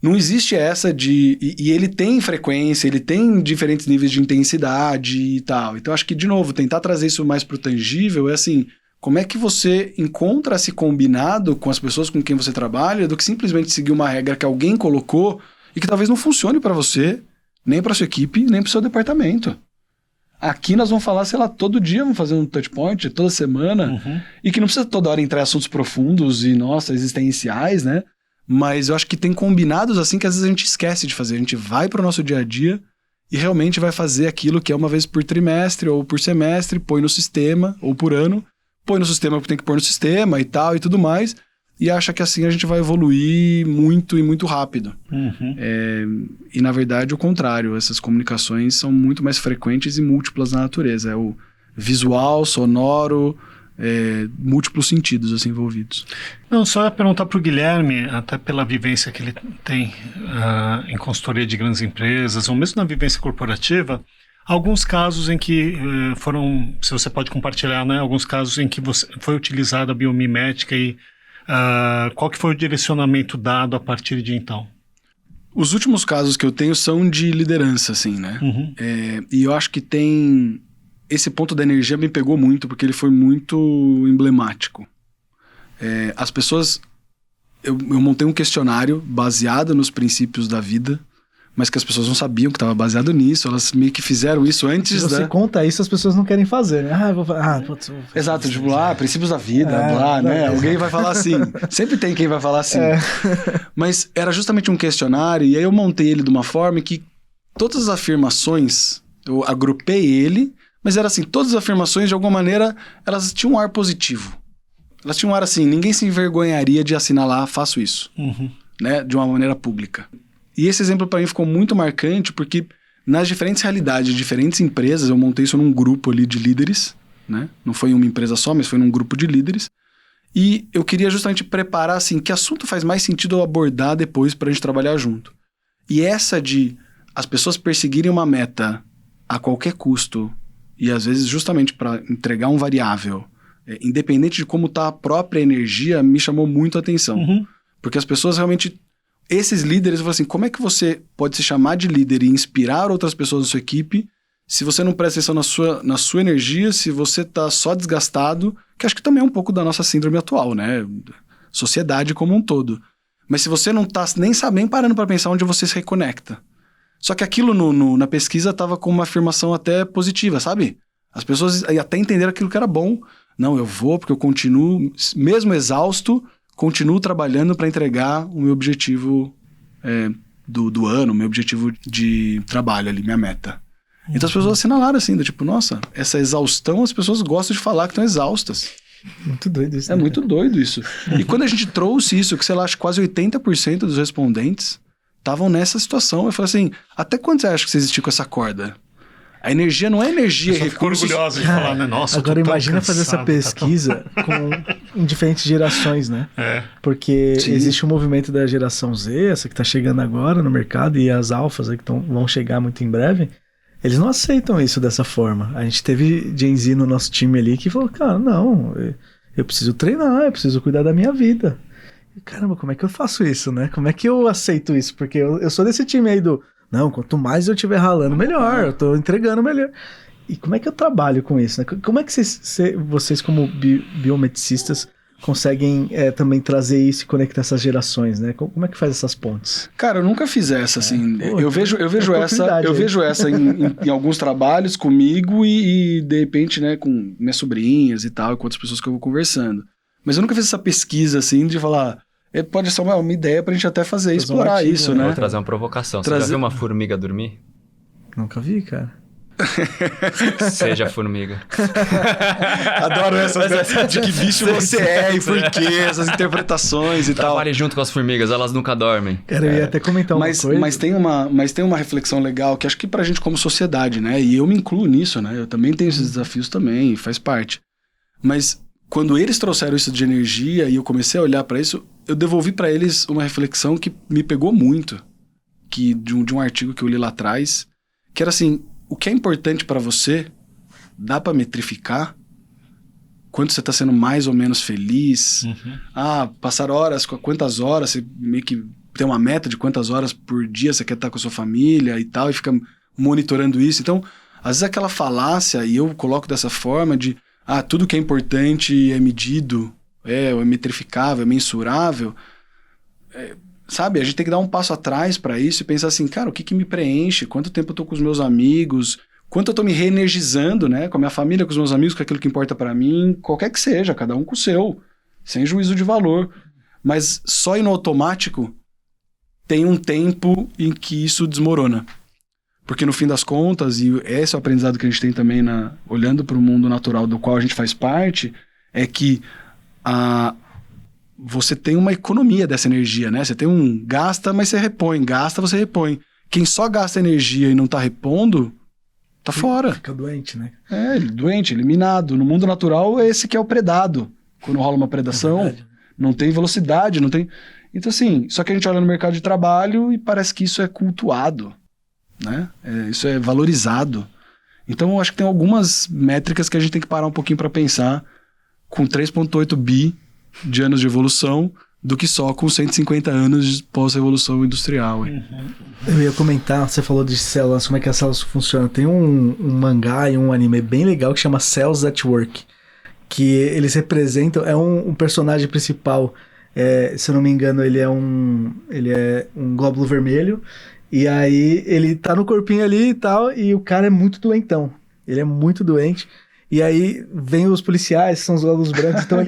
não existe essa de... E ele tem frequência, ele tem diferentes níveis de intensidade e tal. Então, acho que, de novo, tentar trazer isso mais pro tangível é assim... Como é que você encontra esse combinado com as pessoas com quem você trabalha do que simplesmente seguir uma regra que alguém colocou e que talvez não funcione para você, nem para sua equipe, nem para o seu departamento. Aqui nós vamos falar, sei lá, todo dia vamos fazer um touch point, toda semana, e que não precisa toda hora entrar em assuntos profundos e, nossa, existenciais, né? Mas eu acho que tem combinados assim que às vezes a gente esquece de fazer. A gente vai para o nosso dia a dia e realmente vai fazer aquilo que é uma vez por trimestre ou por semestre, põe no sistema, ou por ano, põe no sistema porque tem que pôr no sistema e tal e tudo mais, e acha que assim a gente vai evoluir muito e muito rápido. E na verdade o contrário, essas comunicações são muito mais frequentes e múltiplas na natureza. É o visual, sonoro, múltiplos sentidos assim, envolvidos. Não, só ia perguntar para o Guilherme, até pela vivência que ele tem em consultoria de grandes empresas, ou mesmo na vivência corporativa, alguns casos em que foram, se você pode compartilhar, né, alguns casos em que foi utilizada a biomimética e qual que foi o direcionamento dado a partir de então? Os últimos casos que eu tenho são de liderança, assim, né? E eu acho que tem... Esse ponto da energia me pegou muito, porque ele foi muito emblemático. As pessoas... Eu montei um questionário baseado nos princípios da vida, mas que as pessoas não sabiam que estava baseado nisso, elas meio que fizeram isso antes da... Se você conta isso, as pessoas não querem fazer, né? Eu vou fazer Exato, tipo, princípios da vida, né? Alguém vai falar assim. Sempre tem quem vai falar assim. Mas era justamente um questionário, e aí eu montei ele de uma forma que todas as afirmações, eu agrupei ele, mas era assim, todas as afirmações, de alguma maneira, elas tinham um ar positivo. Elas tinham um ar assim, ninguém se envergonharia de assinalar, faço isso, né? De uma maneira pública. E esse exemplo para mim ficou muito marcante porque nas diferentes realidades de diferentes empresas, eu montei isso num grupo ali de líderes, né? Não foi em uma empresa só, mas foi num grupo de líderes. E eu queria justamente preparar assim, que assunto faz mais sentido eu abordar depois para a gente trabalhar junto. E essa de as pessoas perseguirem uma meta a qualquer custo e às vezes justamente para entregar um variável, independente de como está a própria energia, me chamou muito a atenção. Porque as pessoas realmente... Esses líderes, eu falo assim, como é que você pode se chamar de líder e inspirar outras pessoas da sua equipe se você não presta atenção na sua energia, se você está só desgastado, que acho que também é um pouco da nossa síndrome atual, né? Sociedade como um todo. Mas se você não está nem parando para pensar onde você se reconecta. Só que aquilo na pesquisa estava com uma afirmação até positiva, sabe? As pessoas até entenderam aquilo que era bom. Não, eu vou porque eu continuo, mesmo exausto, continuo trabalhando para entregar o meu objetivo do ano, o meu objetivo de trabalho ali, minha meta. Então as pessoas assinalaram assim, do tipo, nossa, essa exaustão, as pessoas gostam de falar que estão exaustas. Muito doido isso. Muito doido isso. E quando a gente trouxe isso, que sei lá, acho que quase 80% dos respondentes estavam nessa situação. Eu falei assim, até quando você acha que você existiu com essa corda? A energia não é energia, eu fico orgulhosa de falar, né? Nossa, agora imagina fazer essa pesquisa em diferentes gerações, né? Porque existe um movimento da geração Z, essa que tá chegando agora no mercado, e as alfas aí que vão chegar muito em breve, eles não aceitam isso dessa forma. A gente teve Gen Z no nosso time ali que falou, cara, não, eu preciso treinar, eu preciso cuidar da minha vida. Caramba, como é que eu faço isso, né? Como é que eu aceito isso? Porque eu sou desse time aí não, quanto mais eu estiver ralando, melhor, eu tô entregando melhor. E como é que eu trabalho com isso, né? Como é que vocês como biomedicistas, conseguem também trazer isso e conectar essas gerações, né? Como é que faz essas pontes? Cara, eu nunca fiz essa, assim. Pô, eu vejo essa em alguns trabalhos comigo e de repente, né, com minhas sobrinhas e tal, com outras pessoas que eu vou conversando. Mas eu nunca fiz essa pesquisa, assim, de falar... Pode ser uma ideia pra gente até explorar isso, né? Vou trazer uma provocação. Você já viu uma formiga dormir? Nunca vi, cara. Seja formiga. Adoro essas de que bicho você é e por quê, essas interpretações e tal. Trabalhe junto com as formigas, elas nunca dormem. Cara, eu ia até comentar uma coisa. Mas tem uma reflexão legal que acho que pra gente como sociedade, né? E eu me incluo nisso, né? Eu também tenho esses desafios também, faz parte. Mas quando eles trouxeram isso de energia e eu comecei a olhar pra isso, eu devolvi pra eles uma reflexão que me pegou muito, que de um artigo que eu li lá atrás, que era assim... O que é importante para você, dá para metrificar? Quanto você está sendo mais ou menos feliz? Passar horas, quantas horas, você meio que tem uma meta de quantas horas por dia você quer estar com a sua família e tal, e fica monitorando isso. Então, às vezes aquela falácia, e eu coloco dessa forma de, tudo que é importante é medido, é metrificável, é mensurável, sabe, a gente tem que dar um passo atrás para isso e pensar assim, cara, o que me preenche? Quanto tempo eu tô com os meus amigos? Quanto eu tô me reenergizando, né? Com a minha família, com os meus amigos, com aquilo que importa para mim, qualquer que seja, cada um com o seu, sem juízo de valor. Mas só ir no automático tem um tempo em que isso desmorona. Porque no fim das contas, e esse é o aprendizado que a gente tem também olhando para o mundo natural do qual a gente faz parte, é que você tem uma economia dessa energia, né? Você tem gasta, mas você repõe. Gasta, você repõe. Quem só gasta energia e não tá repondo, tá fora. Fica doente, né? Doente, eliminado. No mundo natural, esse que é o predado. Quando rola uma predação, não tem velocidade, não tem... Então, assim, só que a gente olha no mercado de trabalho e parece que isso é cultuado, né? Isso é valorizado. Então, eu acho que tem algumas métricas que a gente tem que parar um pouquinho para pensar com 3,8 bi de anos de evolução do que só com 150 anos de pós-revolução industrial. Eu ia comentar, você falou de células, como é que as células funcionam. Tem um mangá e um anime bem legal que chama Cells at Work, que eles representam, um personagem principal, se eu não me engano, ele é um glóbulo vermelho, e aí ele tá no corpinho ali e tal, e o cara é muito doentão. Ele é muito doente. E aí vem os policiais, que são os glóbulos brancos. Então,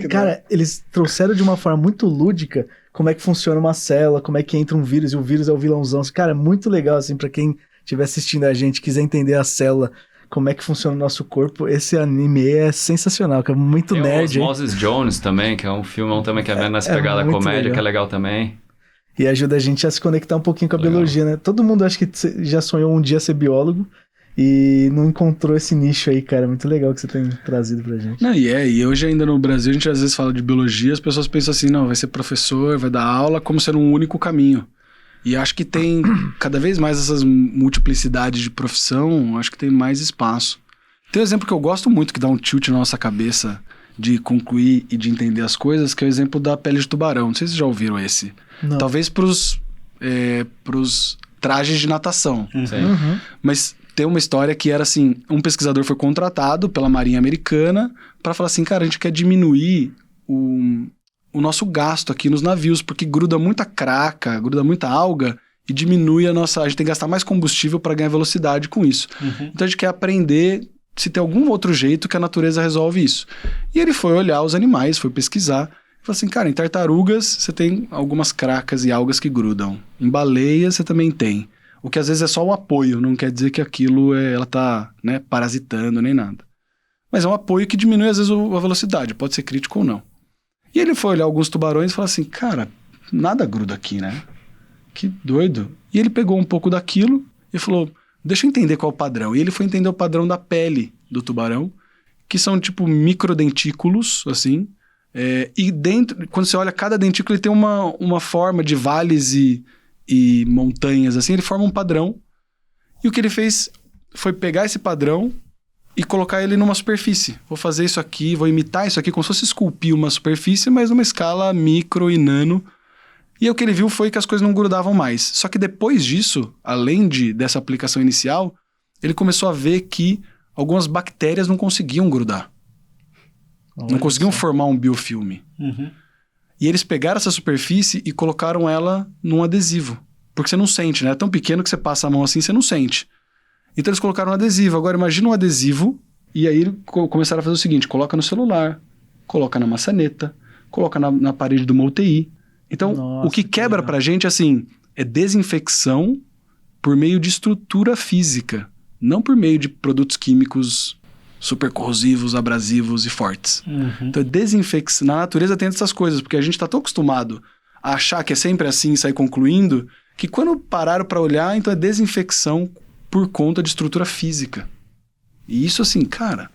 eles trouxeram de uma forma muito lúdica como é que funciona uma célula, como é que entra um vírus, e o vírus é o vilãozão. Cara, é muito legal, assim, pra quem estiver assistindo a gente, quiser entender a célula, como é que funciona o nosso corpo. Esse anime é sensacional, que é muito nerd. Tem o Moses Jones também, que é um filmão também que é nessa pegada comédia, legal. Que é legal também. E ajuda a gente a se conectar um pouquinho com a biologia, né? Todo mundo acho que já sonhou um dia ser biólogo, e não encontrou esse nicho aí, cara. Muito legal que você tem trazido pra gente. E hoje ainda no Brasil, a gente às vezes fala de biologia, as pessoas pensam assim, não, vai ser professor, vai dar aula, como ser um único caminho. E acho que tem cada vez mais essas multiplicidades de profissão, acho que tem mais espaço. Tem um exemplo que eu gosto muito, que dá um tilt na nossa cabeça de concluir e de entender as coisas, que é o exemplo da pele de tubarão. Não sei se vocês já ouviram esse. Não. Talvez pros trajes de natação. Uhum. Mas... Tem uma história que era assim, um pesquisador foi contratado pela Marinha Americana para falar assim, cara, a gente quer diminuir o nosso gasto aqui nos navios, porque gruda muita craca, gruda muita alga e diminui a gente tem que gastar mais combustível para ganhar velocidade com isso. Então a gente quer aprender se tem algum outro jeito que a natureza resolve isso. E ele foi olhar os animais, foi pesquisar, e falou assim, cara, em tartarugas você tem algumas cracas e algas que grudam, em baleias você também tem. O que às vezes é só um apoio, não quer dizer que aquilo ela tá, né, parasitando nem nada. Mas é um apoio que diminui às vezes a velocidade, pode ser crítico ou não. E ele foi olhar alguns tubarões e falou assim, cara, nada gruda aqui, né? Que doido. E ele pegou um pouco daquilo e falou, deixa eu entender qual é o padrão. E ele foi entender o padrão da pele do tubarão, que são tipo microdentículos, assim. E dentro, quando você olha cada dentículo, ele tem uma forma de vales e montanhas, assim, ele forma um padrão. E o que ele fez foi pegar esse padrão, e colocar ele numa superfície. Vou fazer isso aqui, vou imitar isso aqui, como se fosse esculpir uma superfície, mas numa escala micro e nano. E o que ele viu foi que as coisas não grudavam mais. Só que depois disso, além dessa aplicação inicial, ele começou a ver que algumas bactérias não conseguiam grudar. Não conseguiam formar um biofilme. E eles pegaram essa superfície e colocaram ela num adesivo. Porque você não sente, né? É tão pequeno que você passa a mão assim, você não sente. Então eles colocaram um adesivo. Agora imagina um adesivo e aí começaram a fazer o seguinte, coloca no celular, coloca na maçaneta, coloca na parede de uma UTI. Então, Nossa, o que quebra pra gente, assim, é desinfecção por meio de estrutura física, não por meio de produtos químicos super corrosivos, abrasivos e fortes. Então, desinfecção. Na natureza tem essas coisas, porque a gente tá tão acostumado a achar que é sempre assim e sair concluindo, que quando pararam pra olhar, então é desinfecção por conta de estrutura física. E isso, assim, cara,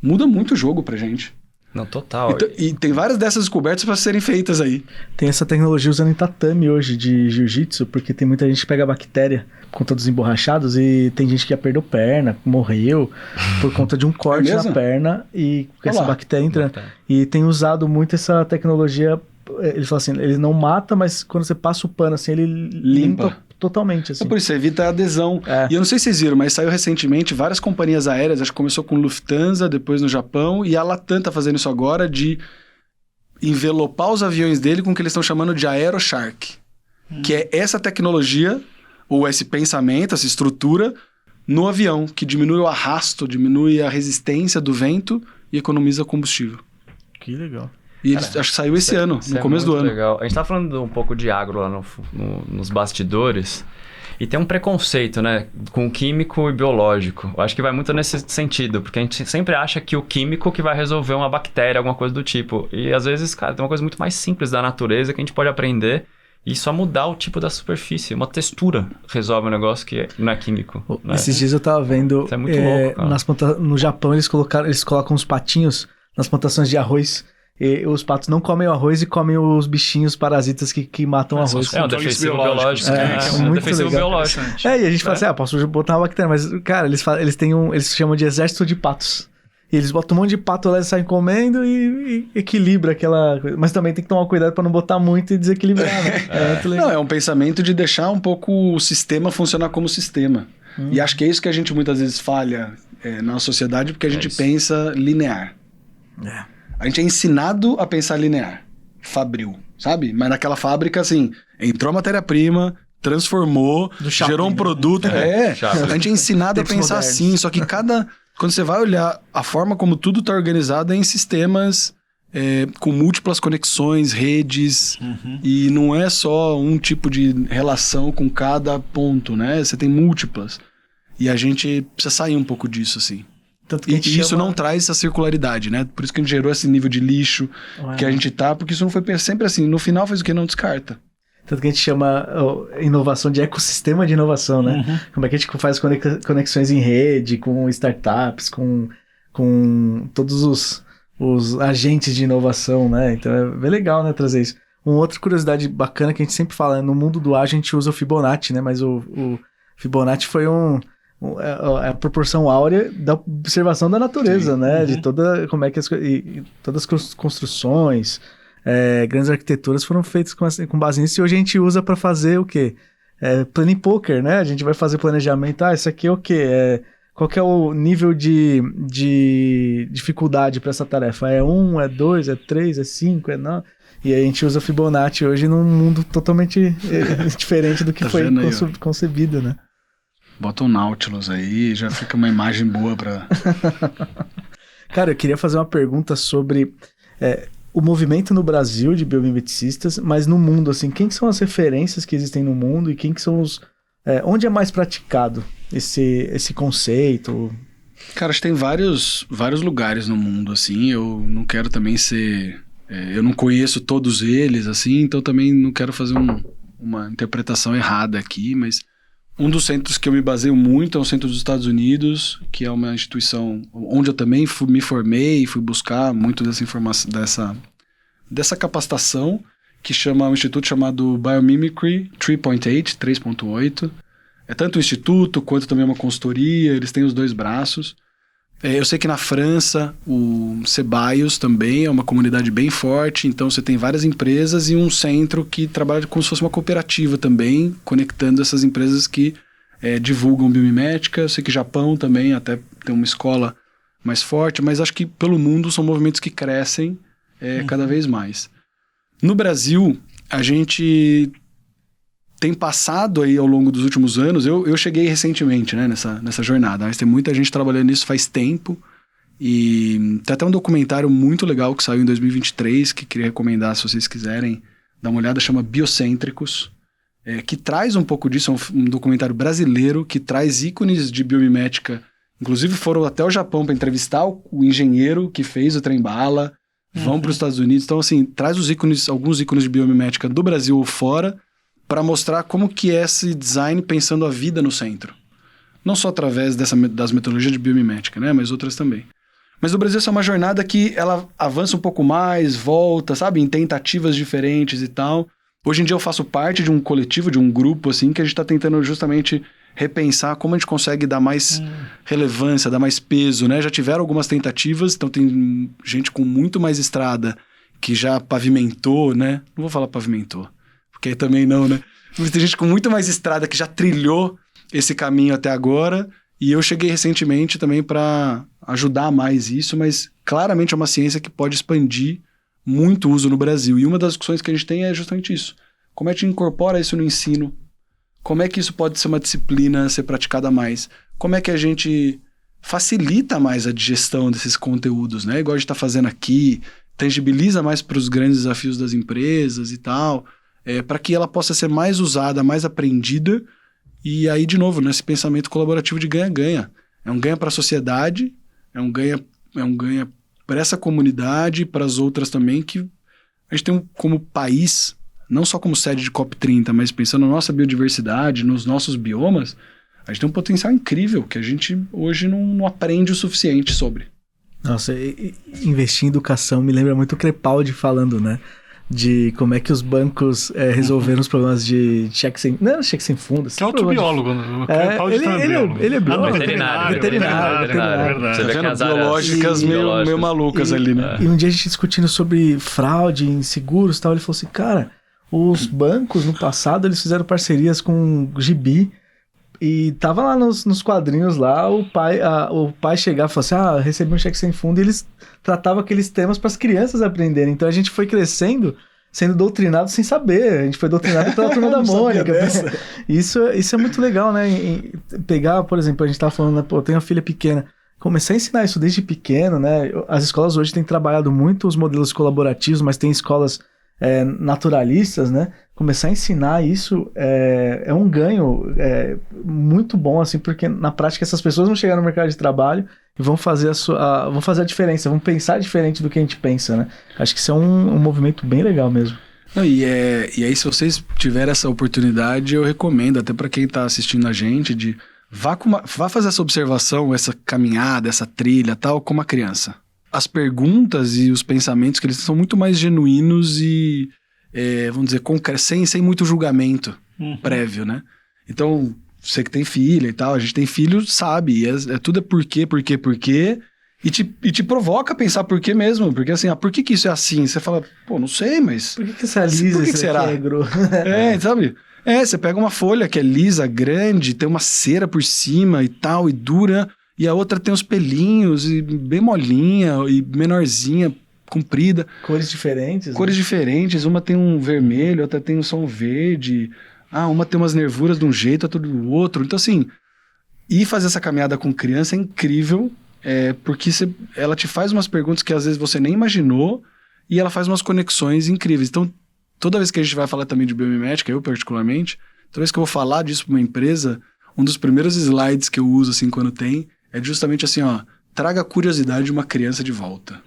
muda muito o jogo pra gente. Não, total. Então, e tem várias dessas descobertas para serem feitas aí. Tem essa tecnologia usando em tatame hoje de jiu-jitsu, porque tem muita gente que pega bactéria com todos emborrachados e tem gente que já perdeu perna, morreu por conta de um corte na perna e com essa bactéria entrando. E tem usado muito essa tecnologia. Ele fala assim, ele não mata, mas quando você passa o pano assim, ele limpa totalmente. Assim. É por isso, evita a adesão. E eu não sei se vocês viram, mas saiu recentemente várias companhias aéreas, acho que começou com Lufthansa, depois no Japão, e a Latam tá fazendo isso agora, de envelopar os aviões dele com o que eles estão chamando de AeroShark, que é essa tecnologia, ou esse pensamento, essa estrutura, no avião, que diminui o arrasto, diminui a resistência do vento e economiza combustível. Que legal. E ele, acho que saiu esse ano, no começo do ano. Legal. A gente tá falando um pouco de agro lá nos bastidores. E tem um preconceito, né? Com químico e biológico. Eu acho que vai muito nesse sentido. Porque a gente sempre acha que o químico que vai resolver uma bactéria, alguma coisa do tipo. E às vezes, cara, tem uma coisa muito mais simples da natureza que a gente pode aprender. E só mudar o tipo da superfície. Uma textura resolve um negócio que não é químico. Né? Esses dias eu tava vendo... Isso é muito louco, cara. No Japão eles colocam uns patinhos nas plantações de arroz. E os patos não comem o arroz e comem os bichinhos parasitas que matam o arroz. É um defensivo biológico. É um defensivo biológico. E a gente fala assim, posso botar uma bactéria. Mas, cara, eles chamam de exército de patos. E eles botam um monte de pato lá e saem comendo e equilibra aquela... Mas também tem que tomar cuidado para não botar muito e desequilibrar, né? Muito legal. Não, é um pensamento de deixar um pouco o sistema funcionar como sistema. E acho que é isso que a gente muitas vezes falha na sociedade, porque a gente pensa linear. A gente é ensinado a pensar linear. Fabril, sabe? Mas naquela fábrica, assim, entrou a matéria-prima, transformou, gerou um produto. A gente é ensinado a pensar assim, só que quando você vai olhar a forma como tudo está organizado é em sistemas com múltiplas conexões, redes, e não é só um tipo de relação com cada ponto, né? Você tem múltiplas. E a gente precisa sair um pouco disso, assim. Tanto que isso não traz essa circularidade, né? Por isso que a gente gerou esse nível de lixo que a gente tá, porque isso não foi sempre assim. No final faz o que? Não descarta. Tanto que a gente chama inovação de ecossistema de inovação, né? Como é que a gente faz conexões em rede, com startups, com todos os agentes de inovação, né? Então é bem legal, né, trazer isso. Uma outra curiosidade bacana que a gente sempre fala, no mundo do ágil a gente usa o Fibonacci, né? Mas o Fibonacci foi a proporção áurea da observação da natureza, né? De toda, como é que todas as construções, grandes arquiteturas foram feitas com base nisso, e hoje a gente usa para fazer o quê? Planning poker, né? A gente vai fazer planejamento, isso aqui é o quê? Qual que é o nível de dificuldade para essa tarefa? É 1, é 2, é 3, é 5, é 9... E a gente usa Fibonacci hoje num mundo totalmente diferente do que foi concebido, né? Bota um Nautilus aí, já fica uma imagem boa pra... Cara, eu queria fazer uma pergunta sobre o movimento no Brasil de biomimeticistas, mas no mundo, assim, quem são as referências que existem no mundo e quem que são os... onde é mais praticado esse conceito? Cara, acho que tem vários lugares no mundo, assim, eu não quero também ser... eu não conheço todos eles, assim, então também não quero fazer uma interpretação errada aqui, mas... Um dos centros que eu me baseio muito é o Centro dos Estados Unidos, que é uma instituição onde eu também me formei e fui buscar muito dessa informação, dessa capacitação, que chama um instituto chamado Biomimicry 3.8. É tanto um instituto quanto também uma consultoria, eles têm os dois braços. Eu sei que na França, o Ceballos também é uma comunidade bem forte, então você tem várias empresas e um centro que trabalha como se fosse uma cooperativa também, conectando essas empresas que divulgam biomimética. Eu sei que Japão também até tem uma escola mais forte, mas acho que pelo mundo são movimentos que crescem cada vez mais. No Brasil, a gente tem passado aí ao longo dos últimos anos, eu cheguei recentemente, né, nessa jornada, mas tem muita gente trabalhando nisso faz tempo, e tem até um documentário muito legal que saiu em 2023, que queria recomendar se vocês quiserem dar uma olhada, chama Biocêntricos, que traz um pouco disso, é um documentário brasileiro que traz ícones de biomimética, inclusive foram até o Japão para entrevistar o engenheiro que fez o trem-bala, vão para os Estados Unidos, então assim, traz alguns ícones de biomimética do Brasil ou fora, para mostrar como que é esse design pensando a vida no centro. Não só através das metodologias de biomimética, né? Mas outras também. Mas no Brasil essa é uma jornada que ela avança um pouco mais, volta, sabe? Em tentativas diferentes e tal. Hoje em dia eu faço parte de um coletivo, de um grupo, assim, que a gente está tentando justamente repensar como a gente consegue dar mais relevância, dar mais peso, né? Já tiveram algumas tentativas, então tem gente com muito mais estrada que já pavimentou, né? Não vou falar pavimentou, porque aí também não, né? Mas tem gente com muito mais estrada que já trilhou esse caminho até agora, e eu cheguei recentemente também para ajudar mais isso, mas claramente é uma ciência que pode expandir muito o uso no Brasil. E uma das discussões que a gente tem é justamente isso. Como é que a gente incorpora isso no ensino? Como é que isso pode ser uma disciplina a ser praticada mais? Como é que a gente facilita mais a digestão desses conteúdos, né? Igual a gente está fazendo aqui, tangibiliza mais para os grandes desafios das empresas e tal, para que ela possa ser mais usada, mais aprendida, e aí, de novo, nesse pensamento colaborativo de ganha-ganha. É um ganha para a sociedade, é um ganha para essa comunidade, para as outras também, que a gente tem como país, não só como sede de COP30, mas pensando na nossa biodiversidade, nos nossos biomas, a gente tem um potencial incrível que a gente hoje não aprende o suficiente sobre. Nossa, investir em educação me lembra muito o Crepaldi falando, né? De como é que os bancos resolveram os problemas de cheque sem... Não, cheque sem fundo. Que é outro biólogo, né? Ele é biólogo. Veterinário. Você vê que as biológicas meio malucas ali, né? E um dia a gente discutindo sobre fraude em seguros e tal, ele falou assim, cara, os bancos no passado eles fizeram parcerias com o Gibi e tava lá nos quadrinhos lá, o pai chegava e falava assim, recebi um cheque sem fundo, e eles tratavam aqueles temas para as crianças aprenderem. Então a gente foi crescendo, sendo doutrinado sem saber. A gente foi doutrinado pela Turma da Mônica. Isso é muito legal, né? Pegar, por exemplo, a gente tava falando, né, eu tenho uma filha pequena, começar a ensinar isso desde pequeno, né? As escolas hoje têm trabalhado muito os modelos colaborativos, mas tem escolas naturalistas, né? Começar a ensinar isso é um ganho muito bom, assim, porque na prática essas pessoas vão chegar no mercado de trabalho e vão fazer a diferença, vão pensar diferente do que a gente pensa, né? Acho que isso é um movimento bem legal mesmo. E aí, se vocês tiverem essa oportunidade, eu recomendo, até para quem está assistindo a gente, vá fazer essa observação, essa caminhada, essa trilha, tal, com uma criança. As perguntas e os pensamentos que eles são muito mais genuínos e, vamos dizer, sem muito julgamento prévio, né? Então, você que tem filha e tal, a gente tem filho, sabe, tudo é por quê, e te provoca a pensar por quê mesmo, porque assim, por que isso é assim? Você fala, pô, não sei, mas... Por que essa lisa, por que será? Sabe? Você pega uma folha que é lisa, grande, tem uma cera por cima e tal, e dura... E a outra tem os pelinhos, e bem molinha, e menorzinha, comprida. Cores diferentes. Cores diferentes. Uma tem um vermelho, outra tem um som verde. Uma tem umas nervuras de um jeito, outra do outro. Então, assim, ir fazer essa caminhada com criança é incrível, porque ela te faz umas perguntas que às vezes você nem imaginou, e ela faz umas conexões incríveis. Então, toda vez que a gente vai falar também de biomimética, eu particularmente, toda vez que eu vou falar disso para uma empresa, um dos primeiros slides que eu uso, assim, quando tem, é justamente assim, traga a curiosidade de uma criança de volta.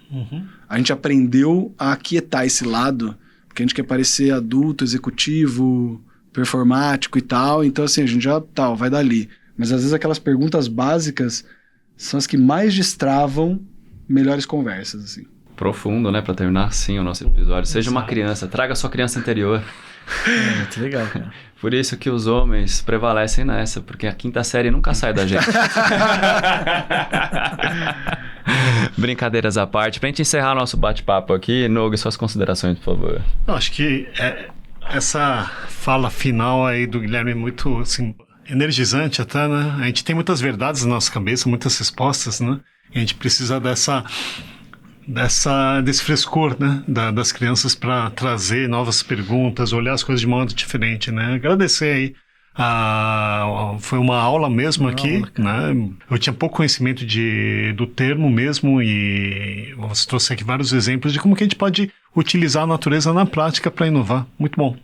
A gente aprendeu a aquietar esse lado, porque a gente quer parecer adulto, executivo, performático e tal, então assim, a gente já, vai dali. Mas às vezes aquelas perguntas básicas são as que mais destravam melhores conversas, assim. Profundo, né, pra terminar assim o nosso episódio. Seja uma criança, traga a sua criança interior. Muito legal, cara. Por isso que os homens prevalecem nessa, porque a 5ª série nunca sai da gente. Brincadeiras à parte. Pra gente encerrar nosso bate-papo aqui, Nogue, suas considerações, por favor. Eu acho que essa fala final aí do Guilherme é muito, assim, energizante até, né? A gente tem muitas verdades na nossa cabeça, muitas respostas, né? E a gente precisa desse frescor, né? Das crianças para trazer novas perguntas, olhar as coisas de modo diferente, né? Agradecer aí. Foi uma aula mesmo aqui, né? Eu tinha pouco conhecimento do termo mesmo e você trouxe aqui vários exemplos de como que a gente pode utilizar a natureza na prática para inovar. Muito bom.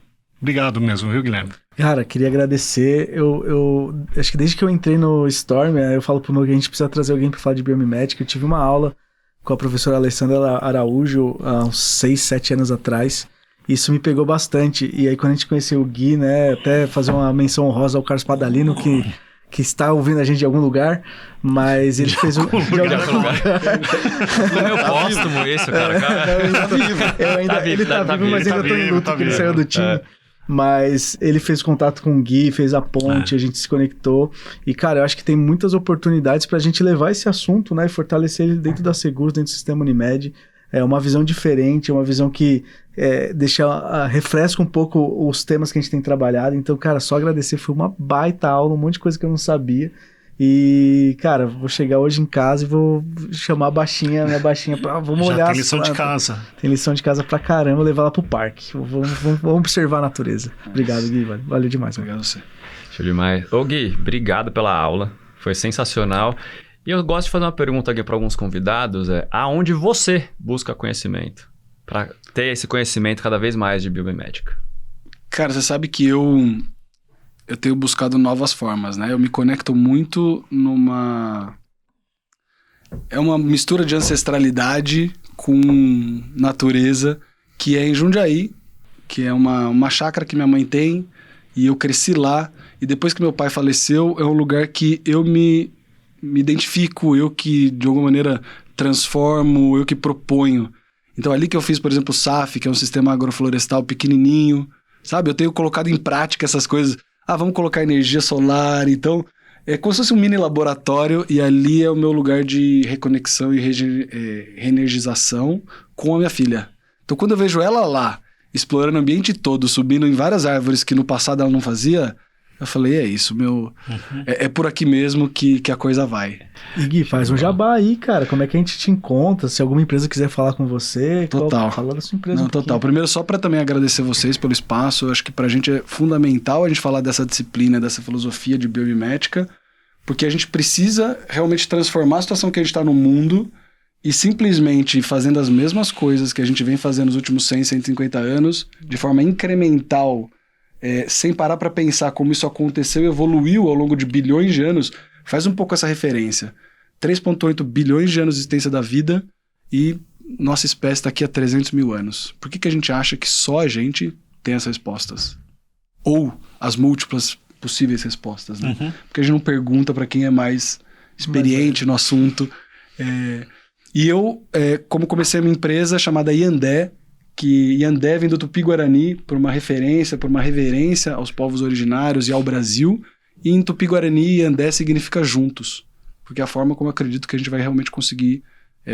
Obrigado mesmo, viu, Guilherme? Cara, queria agradecer. Eu acho que desde que eu entrei no Storm, eu falo pro Nogue que a gente precisa trazer alguém para falar de biomimética. Eu tive uma aula com a professora Alessandra Araújo há uns 6, 7 anos atrás. Isso me pegou bastante. E aí, quando a gente conheceu o Gui, né, até fazer uma menção honrosa ao Carlos Padalino, que está ouvindo a gente de algum lugar, mas ele fez um... De algum lugar. Não é meu póstumo isso, cara. Ele tá vivo, mas ainda tô em luto porque ele saiu do time. Mas ele fez contato com o Gui, fez a ponte, a gente se conectou. E, cara, eu acho que tem muitas oportunidades pra gente levar esse assunto, né, e fortalecer ele dentro da Seguros, dentro do sistema Unimed. É uma visão diferente, é uma visão que refresca um pouco os temas que a gente tem trabalhado. Então, cara, só agradecer, foi uma baita aula, um monte de coisa que eu não sabia. E, cara, vou chegar hoje em casa e vou chamar minha baixinha, vamos olhar. Tem lição de casa. Tem lição de casa pra caramba, levar ela pro parque. Vamos observar a natureza. Obrigado, Gui, valeu demais. Obrigado a você. Show demais. Ô, Gui, obrigado pela aula, foi sensacional. E eu gosto de fazer uma pergunta aqui para alguns convidados, aonde você busca conhecimento? Para ter esse conhecimento cada vez mais de biomimética. Cara, você sabe que eu tenho buscado novas formas, né? Eu me conecto muito É uma mistura de ancestralidade com natureza, que é em Jundiaí, que é uma chácara que minha mãe tem, e eu cresci lá. E depois que meu pai faleceu, é um lugar que eu me identifico, eu que de alguma maneira transformo, eu que proponho. Então ali que eu fiz, por exemplo, o SAF, que é um sistema agroflorestal pequenininho, sabe? Eu tenho colocado em prática essas coisas. Vamos colocar energia solar. Então é como se fosse um mini laboratório e ali é o meu lugar de reconexão e reenergização com a minha filha. Então quando eu vejo ela lá, explorando o ambiente todo, subindo em várias árvores que no passado ela não fazia, eu falei, é isso, é por aqui mesmo que a coisa vai. E Gui, faz um jabá aí, cara. Como é que a gente te encontra? Se alguma empresa quiser falar com você, total. Fala da sua empresa. Não, total. Primeiro, só para também agradecer vocês pelo espaço. Eu acho que pra gente é fundamental a gente falar dessa disciplina, dessa filosofia de biomimética, porque a gente precisa realmente transformar a situação que a gente está no mundo e simplesmente fazendo as mesmas coisas que a gente vem fazendo nos últimos 100, 150 anos, de forma incremental, sem parar para pensar como isso aconteceu e evoluiu ao longo de bilhões de anos, faz um pouco essa referência. 3,8 bilhões de anos de existência da vida e nossa espécie está aqui há 300 mil anos. Por que a gente acha que só a gente tem as respostas? Ou as múltiplas possíveis respostas, né? Porque a gente não pergunta para quem é mais experiente no assunto. E eu, como comecei uma empresa chamada Iandé, que Iandé vem do Tupi-Guarani por uma referência, por uma reverência aos povos originários e ao Brasil, e em Tupi-Guarani Iandé significa juntos, porque é a forma como eu acredito que a gente vai realmente conseguir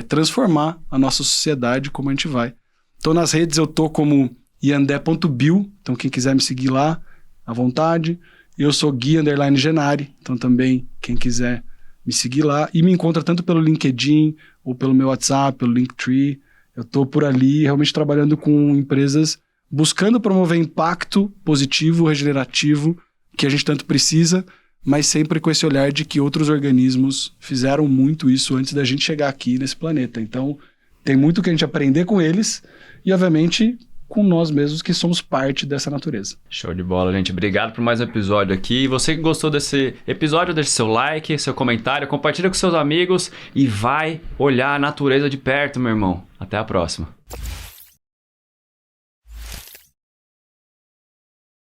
transformar a nossa sociedade como a gente vai. Então nas redes eu tô como iandé.bio, então quem quiser me seguir lá, à vontade. Eu sou Gui_Genari, então também quem quiser me seguir lá, e me encontra tanto pelo LinkedIn, ou pelo meu WhatsApp, pelo Linktree. Eu estou por ali realmente trabalhando com empresas, buscando promover impacto positivo, regenerativo, que a gente tanto precisa, mas sempre com esse olhar de que outros organismos fizeram muito isso antes da gente chegar aqui nesse planeta. Então, tem muito que a gente aprender com eles e, obviamente, com nós mesmos que somos parte dessa natureza. Show de bola, gente. Obrigado por mais um episódio aqui. Você que gostou desse episódio, deixe seu like, seu comentário, compartilha com seus amigos e vai olhar a natureza de perto, meu irmão. Até a próxima.